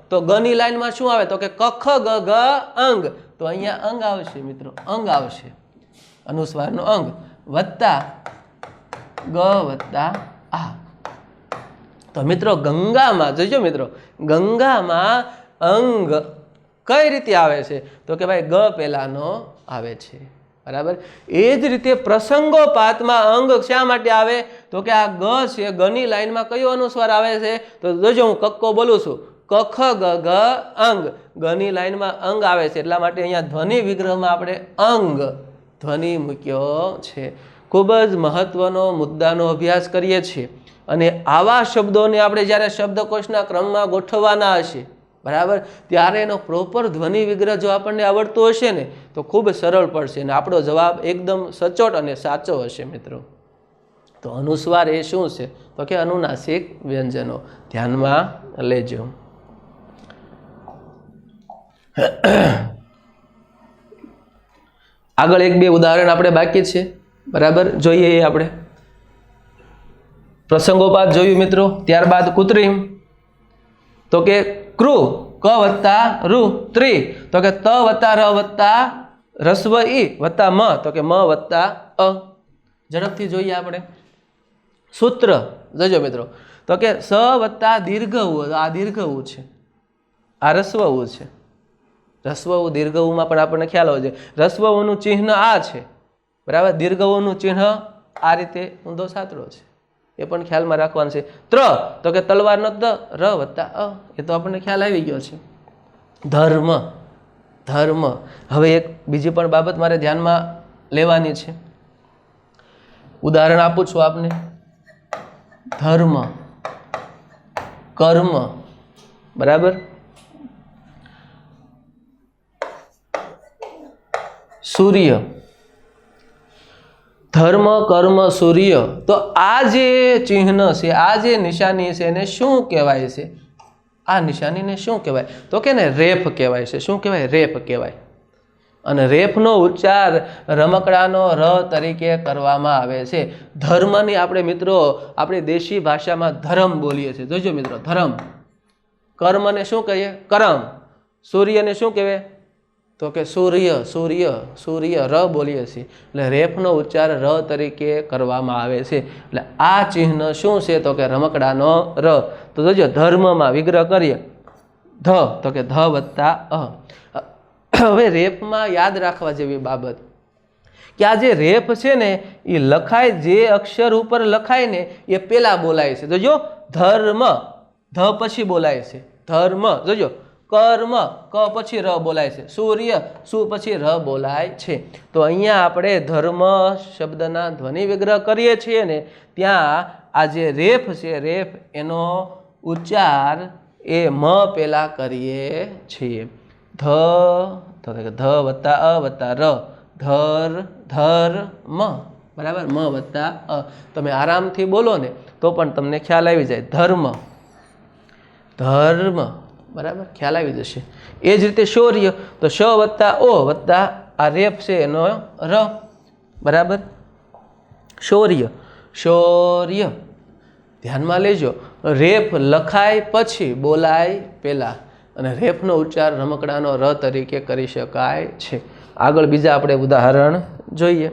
તો ગ ની લાઈનમાં શું આવે? તો કે ક ખ ગ ઘ અંગ. તો અહીંયા અંગ આવશે મિત્રો, અંગ આવશે, અનુસ્વારનો અંગ. વત્તા ગ વત્તા આ. તો મિત્રો ગંગામાં જોજો મિત્રો, ગંગામાં અંગ કઈ રીતે આવે છે? તો કે ભાઈ ગ પહેલાનો આવે છે, બરાબર. એ જ રીતે પ્રસંગોપાતમાં અંગ શા માટે આવે? તો કે આ ગ છે, ગની લાઈનમાં કયો અનુસ્વાર આવે છે? તો જોજો હું કક્કો બોલું છું, કખ ગ ઘ અંગ. ગની લાઈનમાં અંગ આવે છે, એટલા માટે અહીંયા ધ્વનિ વિગ્રહમાં આપણે અંગ ધ્વનિ મૂક્યો છે. ખૂબ જ મહત્વનો મુદ્દાનો અભ્યાસ કરીએ છીએ. અને આવા શબ્દોને આપણે જ્યારે શબ્દકોશના ક્રમમાં ગોઠવવાના હશે, બરાબર, ત્યારે એનો પ્રોપર ધ્વનિ વિગ્રહ જો આપણને આવડતું હશે ને તો ખૂબ સરળ પડશે અને આપણો જવાબ એકદમ સચોટ અને સાચો હશે મિત્રો. તો અનુસ્વાર એ શું છે? તો કે અનુનાસિક વ્યંજનો. ધ્યાનમાં લેજો. આગળ એક બે ઉદાહરણ આપણે બાકી છે, બરાબર, જોઈએ એ આપણે. પ્રસંગોપાત જોયું મિત્રો, ત્યારબાદ કૃત્રિમ. તો કે ક્રુ ક વત્તા રૂ ત્રિ, તો કે ત વત્તા ર વત્તા રસ્વ ઈ વત્તા મ, તો કે મ વત્તા અ. ઝડપથી જોઈએ આપણે. સૂત્ર જોજો મિત્રો, તો કે સ વત્તા દીર્ઘ ઉ, આ દીર્ઘ ઉ છે, આ રસ્વ ઉ છે. રસ્વ ઉ દીર્ઘ ઉમાં પણ આપણને ખ્યાલ હોય છે. રસ્વ ઉનું ચિહ્ન આ છે, બરાબર. દીર્ઘ ઉનું ચિહ્ન આ રીતે ઊંધો સાતરો છે, એ પણ ખ્યાલમાં રાખવાનું છે. ત્ર તો કે તલવારનો ત, ર વત્તા અ, એ તો આપણને ખ્યાલ આવી ગયો છે. ધર્મ, ધર્મ. હવે એક બીજી પણ બાબત મારે ધ્યાનમાં લેવાની છે. ઉદાહરણ આપું છું આપને. ધર્મ, કર્મ, બરાબર. સૂર્ય, ધર્મ કર્મ સૂર્ય. તો આ જે ચિહ્ન છે, આ જે નિશાની છે, એને શું કહેવાય છે? આ નિશાનીને શું કહેવાય? તો કે ને રેફ કહેવાય છે. શું કહેવાય? રેફ કહેવાય. અને રેફનો ઉચ્ચાર રમકડાનો ર તરીકે કરવામાં આવે છે. ધર્મની આપણે મિત્રો આપણી દેશી ભાષામાં ધર્મ બોલીએ છીએ. જોજો મિત્રો, ધર્મ. કર્મને શું કહીએ? કરમ. સૂર્યને શું કહેવાય? તો કે સૂર્ય, સૂર્ય, સૂર્ય, ર બોલીએ છીએ. એટલે રેફનો ઉચ્ચાર ર તરીકે કરવામાં આવે છે. એટલે આ ચિહ્ન શું છે? તો કે રમકડાનો ર. તો જોજો ધર્મમાં વિગ્રહ કરીએ, ધ, તો કે ધ વત્તા અ. હવે રેફમાં યાદ રાખવા જેવી બાબત કે આ જે રેફ છે ને એ લખાય, જે અક્ષર ઉપર લખાય ને એ પેલા બોલાય છે. જોજો ધર્મ, ધ પછી બોલાય છે. ધર્મ. જોજો કર્મ, ક પછી ર બોલાય છે. સૂર્ય, સુ પછી ર બોલાય છે. તો અહીંયા આપણે ધર્મ શબ્દના ધ્વનિ વિગ્રહ કરીએ છીએ ને ત્યાં આ જે રેફ છે, રેફ એનો ઉચ્ચાર એ મ પેલા કરીએ છીએ. ધ વત્તા અ વત્તા ર, ધર, ધર, મ, બરાબર. મ વત્તા અ. તમે આરામથી બોલો ને તો પણ તમને ખ્યાલ આવી જાય. ધર્મ, ધર્મ, બરાબર, ખ્યાલ આવી જશે. એ જ રીતે શૌર્ય, તો શ વત્તા ઓ વત્તા આ રેફ છે એનો ર, બરાબર. શૌર્ય, શૌર્ય. ધ્યાનમાં લેજો, રેફ લખાય પછી બોલાય પહેલા, અને રેફનો ઉચ્ચાર રમકડાનો ર તરીકે કરી શકાય છે. આગળ બીજા આપણે ઉદાહરણ જોઈએ.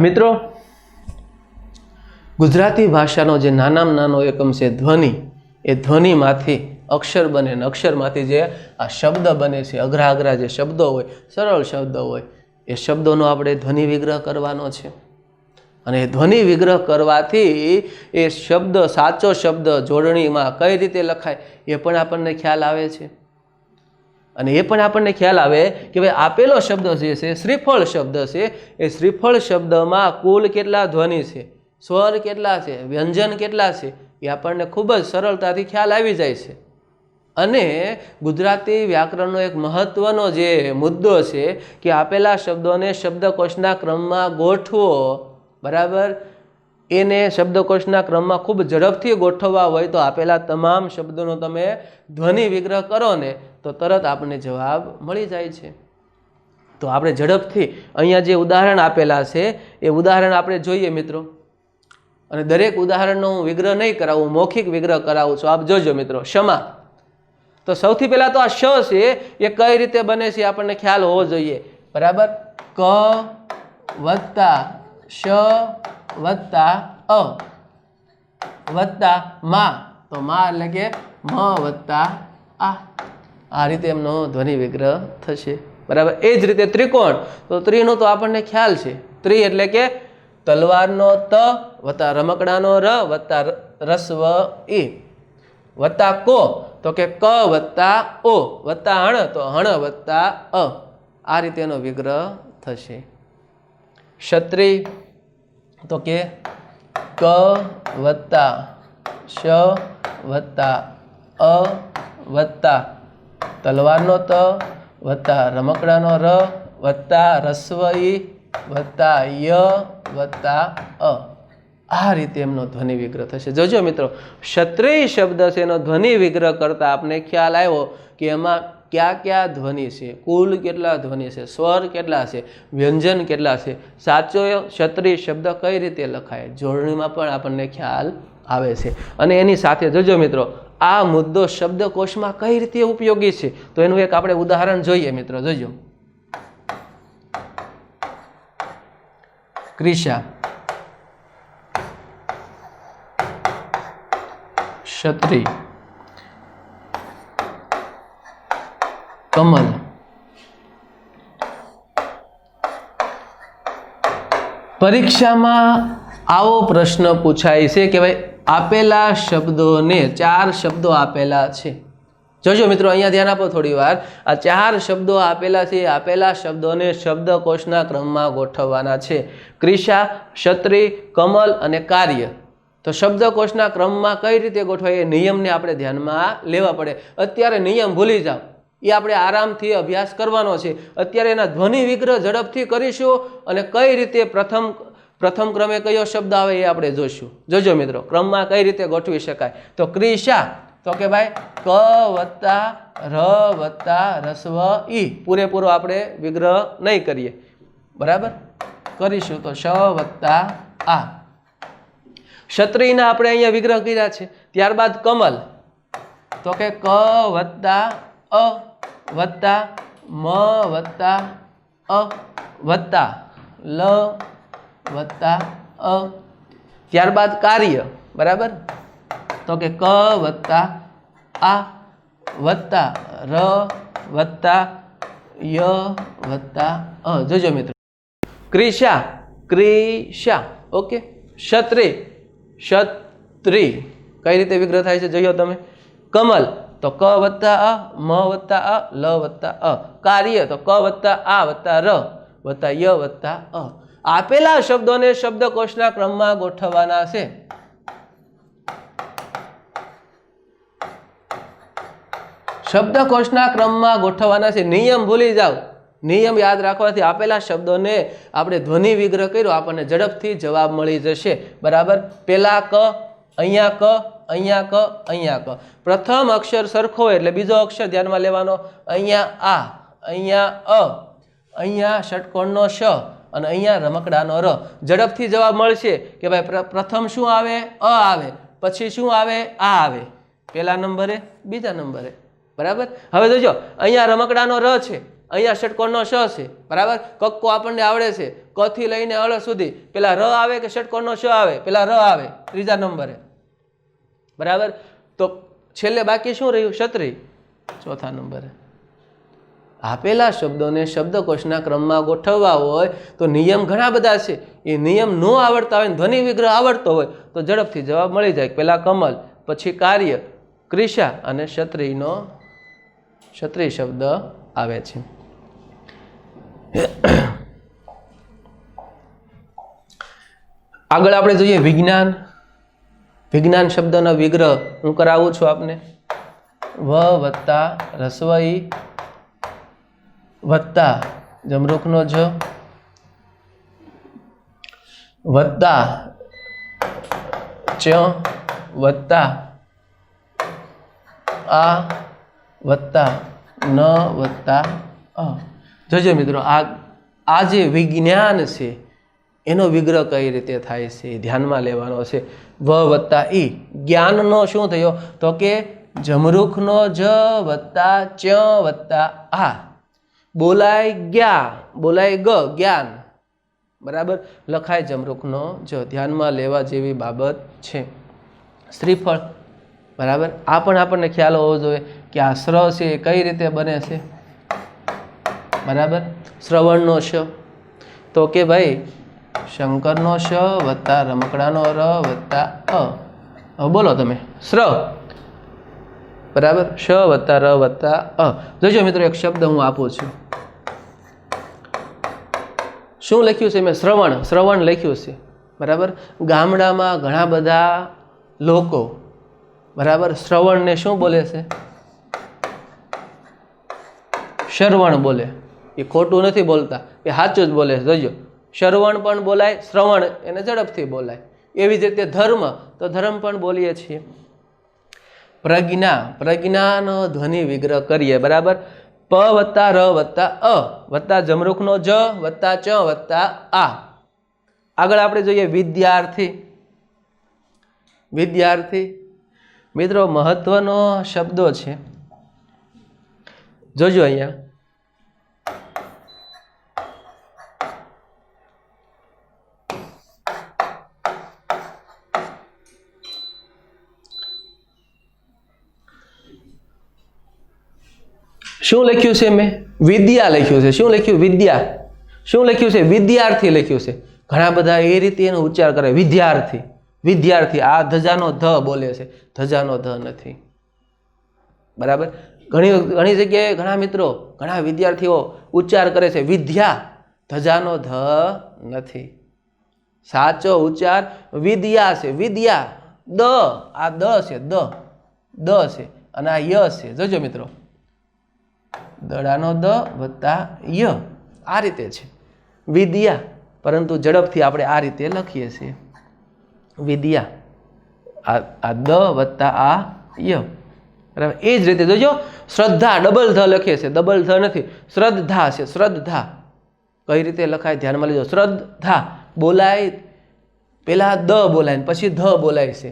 મિત્રો, ગુજરાતી ભાષાનો જે નાનામાં નાનો એકમ છે ધ્વનિ, એ ધ્વનિમાંથી અક્ષર બને ને અક્ષરમાંથી જે આ શબ્દ બને છે, અઘરા અઘરા જે શબ્દો હોય, સરળ શબ્દો હોય, એ શબ્દોનો આપણે ધ્વનિ વિગ્રહ કરવાનો છે. અને ધ્વનિ વિગ્રહ કરવાથી એ શબ્દ, સાચો શબ્દ જોડણીમાં કઈ રીતે લખાય એ પણ આપણને ખ્યાલ આવે છે. અને એ પણ આપણને ખ્યાલ આવે કે ભાઈ આપેલો શબ્દ જે છે શ્રીફળ શબ્દ છે, એ શ્રીફળ શબ્દમાં કુલ કેટલા ધ્વનિ છે, સ્વર કેટલા છે, વ્યંજન કેટલા છે, એ આપણને ખૂબ જ સરળતાથી ખ્યાલ આવી જાય છે. અને ગુજરાતી વ્યાકરણનો એક મહત્વનો જે મુદ્દો છે કે આપેલા શબ્દોને શબ્દકોશના ક્રમમાં ગોઠવો, બરાબર. એને શબ્દકોશના ક્રમમાં ખૂબ ઝડપથી ગોઠવવા હોય તો આપેલા તમામ શબ્દોનો તમે ધ્વનિ વિગ્રહ કરો ને તો તરત આપણને જવાબ મળી જાય છે. તો આપણે ઝડપથી અહીંયા જે ઉદાહરણ આપેલા છે એ ઉદાહરણ આપણે જોઈએ મિત્રો. અને દરેક ઉદાહરણનો હું વિગ્રહ નહીં કરાવું, મૌખિક વિગ્રહ કરાવું છું. આપ જોજો મિત્રો. ક્ષમા, તો સૌથી પહેલા તો આ શ છે એ કઈ રીતે બને છે આપણને ખ્યાલ હોવો જોઈએ. बराबर। क वत्ता श वत्ता अ वत्ता मा, तो मा એટલે કે म वत्ता आ रीते एमनो ध्वनि विग्रह थशे। बराबर। ए ज रीते त्रिकोण, तो त्रिनो तो आपने ख्याल छे। त्रि એટલે કે तलवारनो त वत्ता रमकडानो र वत्ता रस्व ई वत्ता को, तो के क वत्ता ओ वत्ता हण, तो हण वत्ता अ आ रीते एनो विग्रह थशे। क्षत्रिय, तो के क वत्ता श वत्ता अ वत्ता तलवारनो त वत्ता रमकडानो र वत्ता रस्व ई वत्ता य वत्ता अ आ रीते एमनो ध्वनि विग्रह थशे। जोजो मित्रों, क्षत्रिय शब्द से एनो ध्वनि विग्रह करता आपने ख्याल आव्यो कि एमां क्या क्या ध्वनि छे, कुल केटला ध्वनि छे, स्वर केटला छे, व्यंजन केटला छे, साचो क्षत्रिय शब्द कई रीते लखाय, जोड़णीमां पण आपने ख्याल आवे छे। अने एनी साथे जोजो मित्रों, आ मुद्दो शब्दकोशमां कई रीते उपयोगी छे, तो एनुं एक आपणे उदाहरण जोईए मित्रों। जोजो, क्रिशा, क्षत्रिय, कमल, परीक्षा में आवो प्रश्न पूछाय छे कि भाई आपेला शब्दों ने चार शब्दों आपेला छे। जोजो मित्रों, अहींया ध्यान आपो थोड़ी वार। आ चार शब्दों आपेला छे, आपेला शब्दों ने शब्दकोशना क्रम में गोठववाना छे। क्रिशा, क्षत्रिय, कमल अने कार्य। तो शब्दकोशना क्रम में कई रीते गोठवाय, नियम ने आपणे ध्यान में लेवा पड़े। अत्यारे नियम भूली जाओ, ये आपणे आरामथी अभ्यास करवानो छे। अत्यारे एना ध्वनि विग्रह झड़पथी करीशुं अने कई रीते प्रथम क्रमे कयो शब्द आवे ए आपणे जोईशुं। जोजो मित्रों, क्रम में कई रीते गोठवी शकाय। तो क्रिशा, तो के भाई क वत्ता र वत्ता रस्व ई, पूरेपूरो आपणे विग्रह नहीं करिए, बराबर करीशुं तो श वत्ता आ। क्षत्रियना आपणे अहींया विग्रह कर्या छे। त्यारबाद कमल, तो के क वत्ता अ वत्ता म वत्ता अ वत्ता ल वत्ता अ। त्यारबाद कार्य, बराबर, तो के क वत्ता आ वत्ता र वत्ता य वत्ता अ। जोजो मित्रों, क्रिशा, क्रिशा, ओके। क्षत्रिय, क्षत्रिय, कई रीते विग्रह थाय छे जोयो तमे। कमल, तो क वत्ता अ म वत्ता अ ल वत्ता अ। कार्य, तो क वत्ता आ वत्ता र वत्ता य वत्ता अ। आपेला शब्दों ने शब्दकोशना क्रम में गोठववाना छे। शब्दकोशना क्रम में गोठववाना छे। नियम भूली जाओ, नियम याद राखवाथी आपेला शब्दों ने आपणे ध्वनि विग्रह कर्यो, आपणे झड़पथी जवाब मळी जशे। बराबर। पेला क, अहींया क, अहींया क, अहींया क। प्रथम अक्षर सरखो होय એટલે બીજો અક્ષર ધ્યાનમાં લેવાનો। અહીંયા આ, અહીંયા અ, અહીંયા ષટકોણનો શ અને અહીંયા રમકડાનો ર। ઝડપથી જવાબ મળશે કે ભાઈ પ્રથમ શું આવે? અ આવે, પછી શું આવે? આ આવે, પહેલા નંબરે, બીજા નંબરે, બરાબર। હવે જોજો, અહીંયા રમકડાનો ર છે, અહીંયા ષટકોણનો શ છે, બરાબર। કક્કો આપણને આવડે છે, ક થી લઈને અળ સુધી પેલા ર આવે કે ષટકોણનો શ આવે? પેલા ર આવે, ત્રીજા નંબરે, બરાબર। તો છેલ્લે બાકી શું રહ્યું? क्षत्रिय, ચોથા નંબરે। આપેલા શબ્દોને શબ્દકોશના ક્રમમાં ગોઠવવા હોય તો નિયમ ઘણા બધા છે। એ નિયમ ન આવડતા હોય, ધ્વનિ વિગ્રહ આવડતો હોય તો ઝડપથી જવાબ મળી જાય। પહેલા કમલ, પછી કાર્ય, ક્રિશા અને ક્ષત્રિયનો ક્ષત્રિય શબ્દ આવે છે। આગળ આપણે જોઈએ વિજ્ઞાન। विज्ञान शब्दों विग्रह हूँ करावुं छुं आपने। व वत्ता रस्व ई वत्ता जमरूखनो ज वत्ता च वत्ता आ वत्ता न वत्ता अ। जोजो मित्रों, आ जे विज्ञान छे एनो विग्रह कई रीते थाय छे, ध्यान में लेवानो छे। व वत्ता ई, ज्ञाननो शुं थयो? तो के जमरूखनो ज वत्ता च वत्ता आ। બોલાય જ્ઞા, બોલાય ગ જ્ઞાન, બરાબર. લખાય જમરૂખનો જ. ધ્યાનમાં લેવા જેવી બાબત છે. શ્રીફળ, બરાબર. આ પણ આપણને ખ્યાલ હોવો જોઈએ કે આ શ્ર છે એ કઈ રીતે બને છે, બરાબર. શ્રવણનો શ, તો કે ભાઈ શંકરનો શ વત્તા રમકડાનો ર વત્તા અ. હવે બોલો તમે શ્ર, બરાબર. શ વત્તા ર વત્તા અ. જોજો મિત્રો એક શબ્દ હું આપું છું. શું લખ્યું છે મેં? શ્રવણ. શ્રવણ લખ્યું છે, બરાબર. ગામડામાં ઘણા બધા લોકો, બરાબર, શ્રવણને શું બોલે છે? શ્રવણ બોલે. એ ખોટું નથી બોલતા, એ સાચું જ બોલે છે. જોજો, શ્રવણ પણ બોલાય, શ્રવણ એને ઝડપથી બોલાય. એવી જ રીતે ધર્મ, તો ધર્મ પણ બોલીએ છીએ. પ્રજ્ઞા, પ્રજ્ઞાનો ધ્વનિ વિગ્રહ કરીએ, બરાબર. પ વત્તા ર વત્તા અ વત્તા જમરૂખનો જ વત્તા ચ વત્તા આ. આગળ આપણે જોઈએ વિદ્યાર્થી. વિદ્યાર્થી મિત્રો મહત્વનો શબ્દો છે. જોજો અહીંયા શું લખ્યું છે મેં? વિદ્યા લખ્યું છે. શું લખ્યું? વિદ્યા. શું લખ્યું છે? વિદ્યાર્થી લખ્યું છે. ઘણા બધા એ રીતે એનો ઉચ્ચાર કરે, વિદ્યાર્થી, વિદ્યાર્થી. આ ધજાનો ધ બોલે છે, ધજાનો ધ નથી, બરાબર. ઘણી જગ્યાએ ઘણા મિત્રો, ઘણા વિદ્યાર્થીઓ ઉચ્ચાર કરે છે વિદ્યા, ધજાનો ધ નથી. સાચો ઉચ્ચાર વિદ્યા છે. વિદ્યા. દ, આ દ છે, દ, દ છે, અને આ ય છે. જોજો મિત્રો, દડાનો દ વત્તા ય, આ રીતે છે વિદ્યા. પરંતુ ઝડપથી આપણે આ રીતે લખીએ છીએ વિદ્યા. આ દ વત્તા આ ય, બરાબર. એ જ રીતે જોજો શ્રદ્ધા, ડબલ ધ લખીએ છીએ, ડબલ ધ નથી, શ્રદ્ધા છે. શ્રદ્ધા કઈ રીતે લખાય ધ્યાનમાં લેજો. શ્રદ્ધા બોલાય, પેલા દ બોલાય પછી ધ બોલાય છે.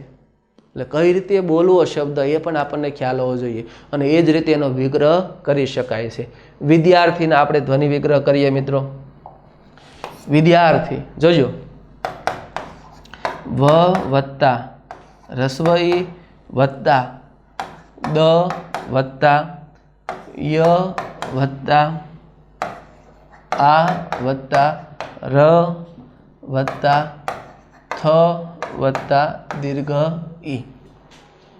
એટલે કઈ રીતે બોલવો શબ્દ એ પણ આપણને ખ્યાલ હોવો જોઈએ, અને એ જ રીતે એનો વિગ્રહ કરી શકાય છે. વિદ્યાર્થીને આપણે ધ્વનિ વિગ્રહ કરીએ મિત્રો. વિદ્યાર્થી જોજો, વ વત્તા રસ્વઈ વત્તા દ વત્તા ય વત્તા આ વત્તા ર વત્તા થ વત્તા દીર્ઘ ઈ.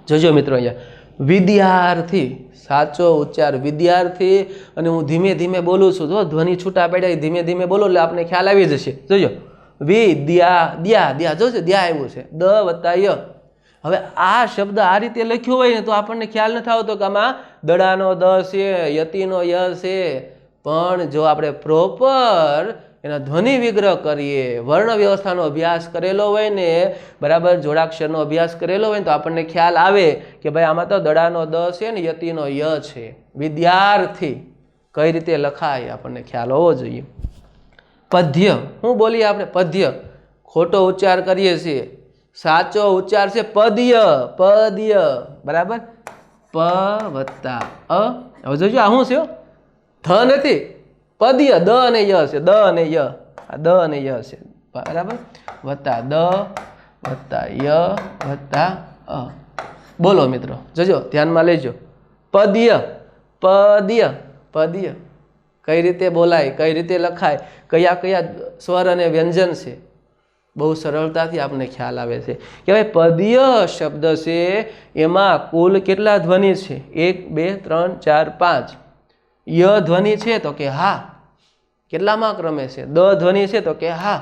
જોજો મિત્રો અહીંયા વિદ્યાર્થી, સાચો ઉચ્ચાર વિદ્યાર્થી. અને હું ધીમે ધીમે બોલું છું, જો ધ્વનિ છૂટા પડ્યા ધીમે ધીમે બોલો એટલે આપણે ખ્યાલ આવી જશે. જોજો વિદ્યા, દ્યા, દ્યા, જોજો દ્યા આવ્યું છે, દ વત્તા ય. હવે આ શબ્દ આ રીતે લખ્યો હોય ને તો આપણને ખ્યાલ નથી આવતો કે આમાં દડાનો દ છે, યતિનો ય છે. પણ જો આપણે પ્રોપર એના ધ્વનિ વિગ્રહ કરીએ, વર્ણ વ્યવસ્થાનો અભ્યાસ કરેલો હોય ને, બરાબર, જોડાક્ષરનો અભ્યાસ કરેલો હોય ને, તો આપણને ખ્યાલ આવે કે ભાઈ આમાં તો દડાનો દ છે ને યતિનો ય છે. વિદ્યાર્થી કઈ રીતે લખાય આપણને ખ્યાલ હોવો જોઈએ. પદ્ય, શું બોલીએ આપણે? પદ્ય. ખોટો ઉચ્ચાર કરીએ છીએ, સાચો ઉચ્ચાર છે પદ્ય. પદ્ય, બરાબર. પ વત્તા અ. હવે જોજો આ શું છે? ધ નથી, પદ્ય. દ અને ય છે, દ અને ય, આ દ અને ય છે, બરાબર. વત્તા દ વત્તા ય વત્તા અ. બોલો મિત્રો, જોજો ધ્યાનમાં લેજો. પદ્ય, પદ્ય, પદ્ય. કઈ રીતે બોલાય, કઈ રીતે લખાય, કયા કયા સ્વર અને વ્યંજન છે, બહુ સરળતાથી આપણને ખ્યાલ આવે છે કે ભાઈ પદ્ય શબ્દ છે એમાં કુલ કેટલા ધ્વનિ છે? 1 2 3 4 5. ય ધ્વનિ છે તો કે હા. કેટલામાં ક્રમે છે? દ ધ્વનિ છે તો કે હા.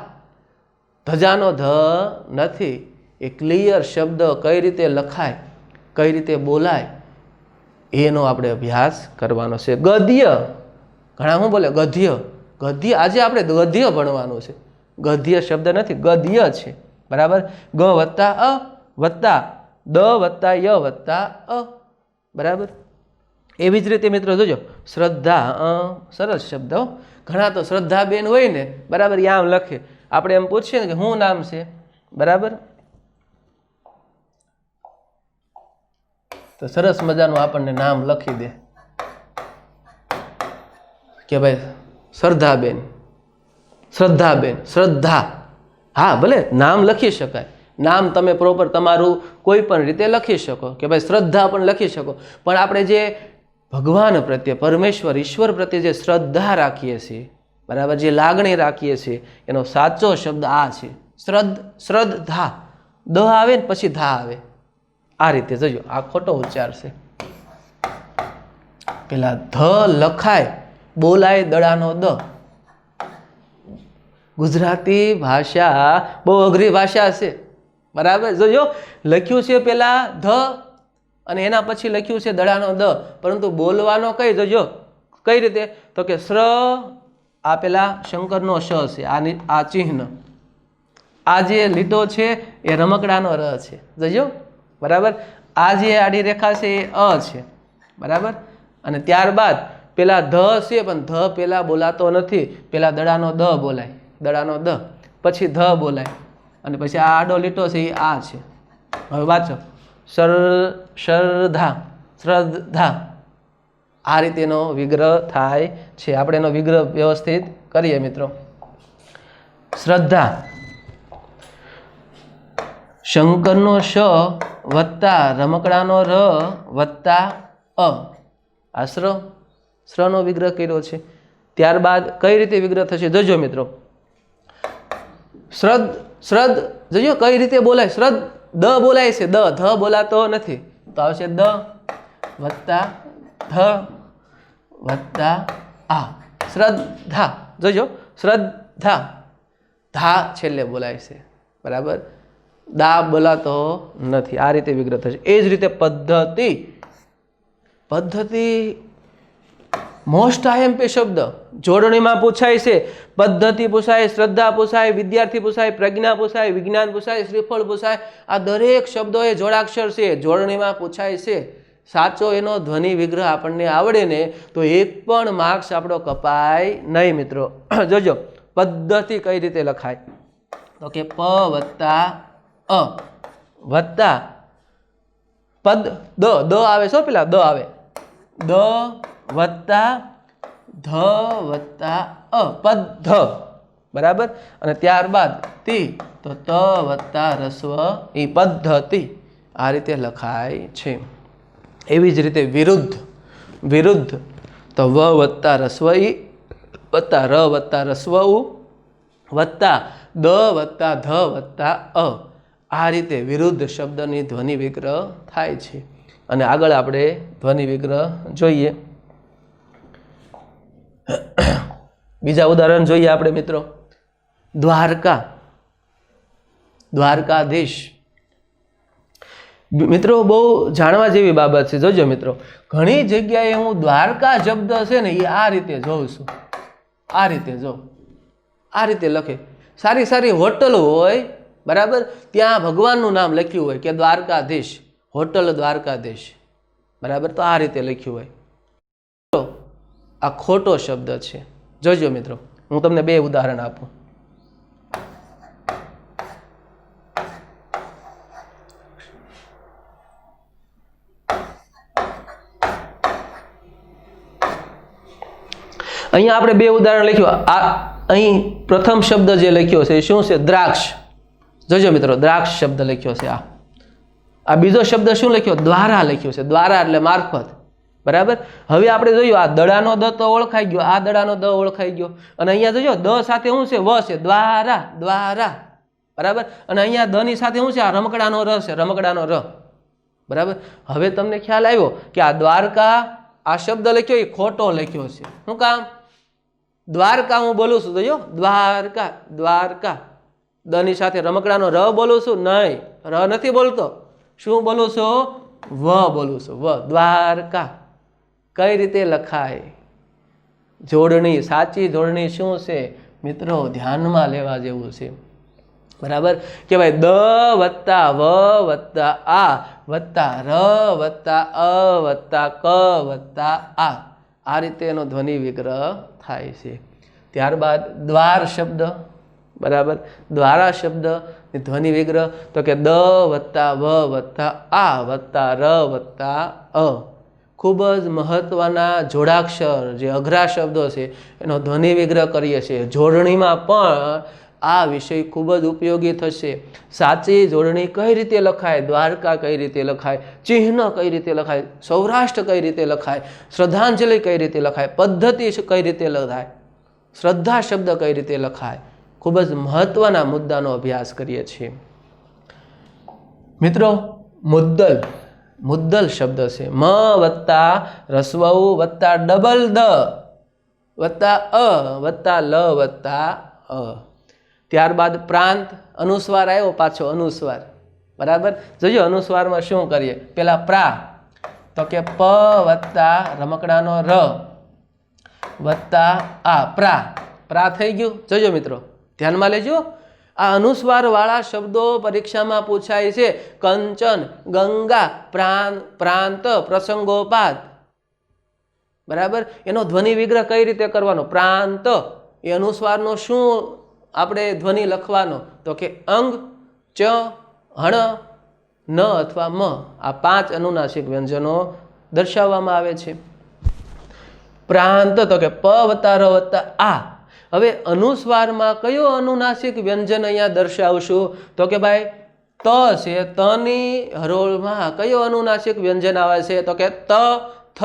ધજાનો ધ નથી. એ ક્લિયર શબ્દ કઈ રીતે લખાય, કઈ રીતે બોલાય, એનો આપણે અભ્યાસ કરવાનો છે. ગદ્ય, ઘણા શું બોલે? ગદ્ય. ગદ્ય, આજે આપણે ગદ્ય ભણવાનું છે. ગદ્ય શબ્દ નથી, ગદ્ય છે, બરાબર. ગ વત્તા અ વત્તા દ વત્તા ય વત્તા અ, બરાબર. એવી જ રીતે મિત્રો જોજો શ્રદ્ધા, સરસ શબ્દ. ઘણા તો શ્રદ્ધાબેન હોય ને, બરાબર, આમ લખે. આપણે એમ પૂછીએ ને કે શું નામ છે, બરાબર, તો સરસ મજાનું આપણને નામ લખી દે. કે ભાઈ શ્રદ્ધાબેન, શ્રદ્ધાબેન, શ્રદ્ધા, હા ભલે નામ લખી શકાય, નામ તમે પ્રોપર તમારું કોઈ પણ રીતે લખી શકો કે ભાઈ શ્રદ્ધા પણ લખી શકો, પણ આપણે જે ભગવાન પ્રત્યે, પરમેશ્વર ઈશ્વર પ્રત્યે જે શ્રદ્ધા રાખીએ છીએ, બરાબર, જે લાગણી રાખીએ છીએ, એનો સાચો શબ્દ આ છે, શ્રદ્ધા. દ આવે ને પછી ધા આવે, આ રીતે જોજો. આ ખોટો ઉચ્ચાર છે. પેલા ધ લખાય, બોલાય દડાનો દ. ગુજરાતી ભાષા બહુ અઘરી ભાષા છે, બરાબર. જોજો લખ્યું છે પેલા ધ અને એના પછી લખ્યું છે દડાનો દ, પરંતુ બોલવાનો કઈ જોજો કઈ રીતે, તો કે શ્ર, આ પેલા શંકરનો શ છે, આ ચિહ્ન, આ જે લીટો છે એ રમકડાનો ર છે, જોજો, બરાબર. આ જે આડી રેખા છે એ અ છે, બરાબર. અને ત્યારબાદ પેલા ધ છે, પણ ધ પેલા બોલાતો નથી, પેલા દડાનો દ બોલાય, દડાનો દ, પછી ધ બોલાય, અને પછી આ આડો લીટો છે એ આ છે. હવે વાંચો, શ્રદ્ધા, શ્રદ્ધા, આ રીતેનો વિગ્રહ થાય છે. આપણે એનો વિગ્રહ વ્યવસ્થિત કરીએ મિત્રો. શ્રદ્ધા, શંકરનો શ વત્તા રમકડાનો ર વત્તા અ, આ શ્રનો વિગ્રહ કર્યો છે. ત્યારબાદ કઈ રીતે વિગ્રહ થશે જોજો મિત્રો. શ્રદ્ધ જોજો કઈ રીતે બોલાય, શ્રદ્ધ દ બોલાય છે, દ, ધ બોલાતો નથી, તો આવશે દ વત્તા ધ વત્તા આ, શ્રદ્ધા. જોજો શ્રદ્ધા, ધા છેલ્લે બોલાય છે, બરાબર, દા બોલાતો નથી. આ રીતે વિગ્રહ થશે. એ જ રીતે પદ્ધતિ, પદ્ધતિ મોસ્ટ આઈએમપી શબ્દ, જોડણીમાં પૂછાય છે. પદ્ધતિ પૂછાય, શ્રદ્ધા પૂછાય, વિદ્યાર્થી પૂછાય, પ્રજ્ઞા પૂછાય, વિજ્ઞાન પૂછાય, શ્રીફળ પૂછાય. આ દરેક શબ્દો એ જોડાક્ષર છે, જોડણીમાં પૂછાય છે. સાચો એનો ધ્વનિ વિગ્રહ આપણને આવડે ને તો એક પણ માર્ક્સ આપણો કપાય નહીં મિત્રો. જોજો પદ્ધતિ કઈ રીતે લખાય, તો કે પ વત્તા અ વત્તા પદ, દ આવે છો, પેલા દ આવે, દ વત્તા ધ વત્તા અ, પદ્ધ, બરાબર. અને ત્યારબાદ તી, તો ત વત્તા રસ્વ એ પદ્ધતિ, આ રીતે લખાય છે. એવી જ રીતે વિરુદ્ધ, વિરુદ્ધ, તો વ વત્તા રસ્વ ઈ વત્તા ર વત્તા રસ્વ ઉ વત્તા દ વત્તા ધ વત્તા અ, આ રીતે વિરુદ્ધ શબ્દની ધ્વનિ વિગ્રહ થાય છે. અને આગળ આપણે ધ્વનિ વિગ્રહ જોઈએ. બીજા ઉદાહરણ જોઈએ આપણે મિત્રો. દ્વારકા, દ્વારકાધીશ. મિત્રો બહુ જાણવા જેવી બાબત છે. જોજો મિત્રો, ઘણી જગ્યાએ હું દ્વારકા શબ્દ છે ને એ આ રીતે જોઉં છું, આ રીતે જો, આ રીતે લખે. સારી સારી હોટલ હોય, બરાબર, ત્યાં ભગવાનનું નામ લખ્યું હોય કે દ્વારકાધીશ, હોટલ દ્વારકાધીશ, બરાબર, તો આ રીતે લખ્યું હોય. આ ખોટો શબ્દ છે. જોજો મિત્રો, હું તમને બે ઉદાહરણ આપું. અહીંયા આપણે બે ઉદાહરણ લખ્યું. આ અહીં પ્રથમ શબ્દ જે લખ્યો છે શું છે, દ્રાક્ષ. જોજો મિત્રો, દ્રાક્ષ શબ્દ લખ્યો છે. આ બીજો શબ્દ શું લખ્યો, દ્વારા લખ્યો છે. દ્વારા એટલે મારફત, બરાબર. હવે આપણે જોયું આ દડાનો દ તો ઓળખાઈ ગયો, આ દડાનો દ ઓળખાઈ ગયો, અને અહીંયા જોજો દ સાથે શું છે, વ છે, દ્વારા, દ્વારા, બરાબર. અને અહીંયા દ ની સાથે શું છે, આ રમકડાનો ર છે, રમકડાનો ર, બરાબર. હવે તમને ખ્યાલ આવ્યો કે આ દ્વારકા, આ શબ્દ લખ્યો એ ખોટો લખ્યો છે. શું કામ, દ્વારકા હું બોલું છું, જોજો, દ્વારકા, દ્વારકા, દ ની સાથે રમકડાનો ર બોલું છું, નહીં, ર નથી બોલતો. શું બોલું છું, વ બોલું છું, વ, દ્વારકા. કઈ રીતે લખાય, જોડણી, સાચી જોડણી શું છે મિત્રો, ધ્યાનમાં લેવા જેવું છે, બરાબર. કે ભાઈ દ વત્તા વ વત્તા આ વત્તા ર વત્તા અ વત્તા ક વત્તા આ રીતે એનો ધ્વનિ વિગ્રહ થાય છે. ત્યારબાદ દ્વાર શબ્દ, બરાબર, દ્વારા શબ્દ ધ્વનિ વિગ્રહ, તો કે દ વત્તા વ વત્તા આ વત્તા ર વત્તા અ. ખૂબ જ મહત્વના જોડાક્ષર જે અઘરા શબ્દો છે એનો ધ્વનિ વિગ્રહ કરીએ છીએ. જોડણીમાં પણ આ વિષય ખૂબ જ ઉપયોગી થશે. સાચી જોડણી કઈ રીતે લખાય, દ્વારકા કઈ રીતે લખાય, ચિહ્ન કઈ રીતે લખાય, સૌરાષ્ટ્ર કઈ રીતે લખાય, શ્રદ્ધાંજલિ કઈ રીતે લખાય, પદ્ધતિ કઈ રીતે લખાય, શ્રદ્ધા શબ્દ કઈ રીતે લખાય, ખૂબ જ મહત્વના મુદ્દાનો અભ્યાસ કરીએ છીએ. મિત્રો, મુદ્દલ મુદ્દલ શબ્દ છે. મ વત્તા રસ્વ વત્તા ડબલ દ વત્તા અ વત્તા લ વત્તા અ. ત્યારબાદ પ્રાંત, અનુસ્વાર આવ્યો, પાછો અનુસ્વાર. બરાબર. જોજો અનુસ્વારમાં શું કરીએ. પેલા પ્રા તો કે પ વત્તા રમકડાનો ર વત્તા આ પ્રા. પ્રા થઈ ગયું. જોજો મિત્રો, ધ્યાનમાં લેજો. આ અનુસ્વાર વાળા શબ્દો પરીક્ષામાં પૂછાય છે. કંચન, ગંગા, પ્રાંત, પ્રસંગોપાત. બરાબર. એનો ધ્વનિ વિગ્રહ કઈ રીતે કરવાનો. પ્રાંત એ અનુસ્વારનો શું આપણે ધ્વનિ લખવાનો તો કે અંગ, ચ, હણ, ન અથવા મ. આ 5 અનુનાસિક વ્યંજનો દર્શાવવામાં આવે છે. પ્રાંત તો કે પ વત્તા ર વત્તા આ. હવે અનુસ્વારમાં કયો અનુનાસિક વ્યંજન અહીંયા દર્શાવશું તો કે ભાઈ ત છે. તની હરોળમાં કયો અનુનાસિક વ્યંજન આવે છે તો કે ત, થ,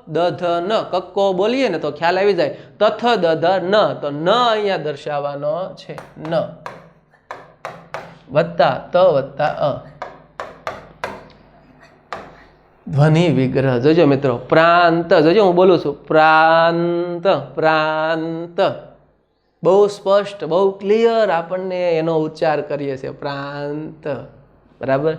દ, ધ, ન. કક્કો બોલીએ ને તો ખ્યાલ આવી જાય. તથ, દ, ધ, ન. તો ન અહીંયા દર્શાવવાનો છે. ન વત્તા ત વત્તા અ. ધ્વનિ વિગ્રહ જોજો મિત્રો. પ્રાંત, જોજો હું બોલું છું પ્રાંત, પ્રાંત. બહુ સ્પષ્ટ, બહુ ક્લિયર આપણને એનો ઉચ્ચાર કરીએ છીએ પ્રાંત. બરાબર.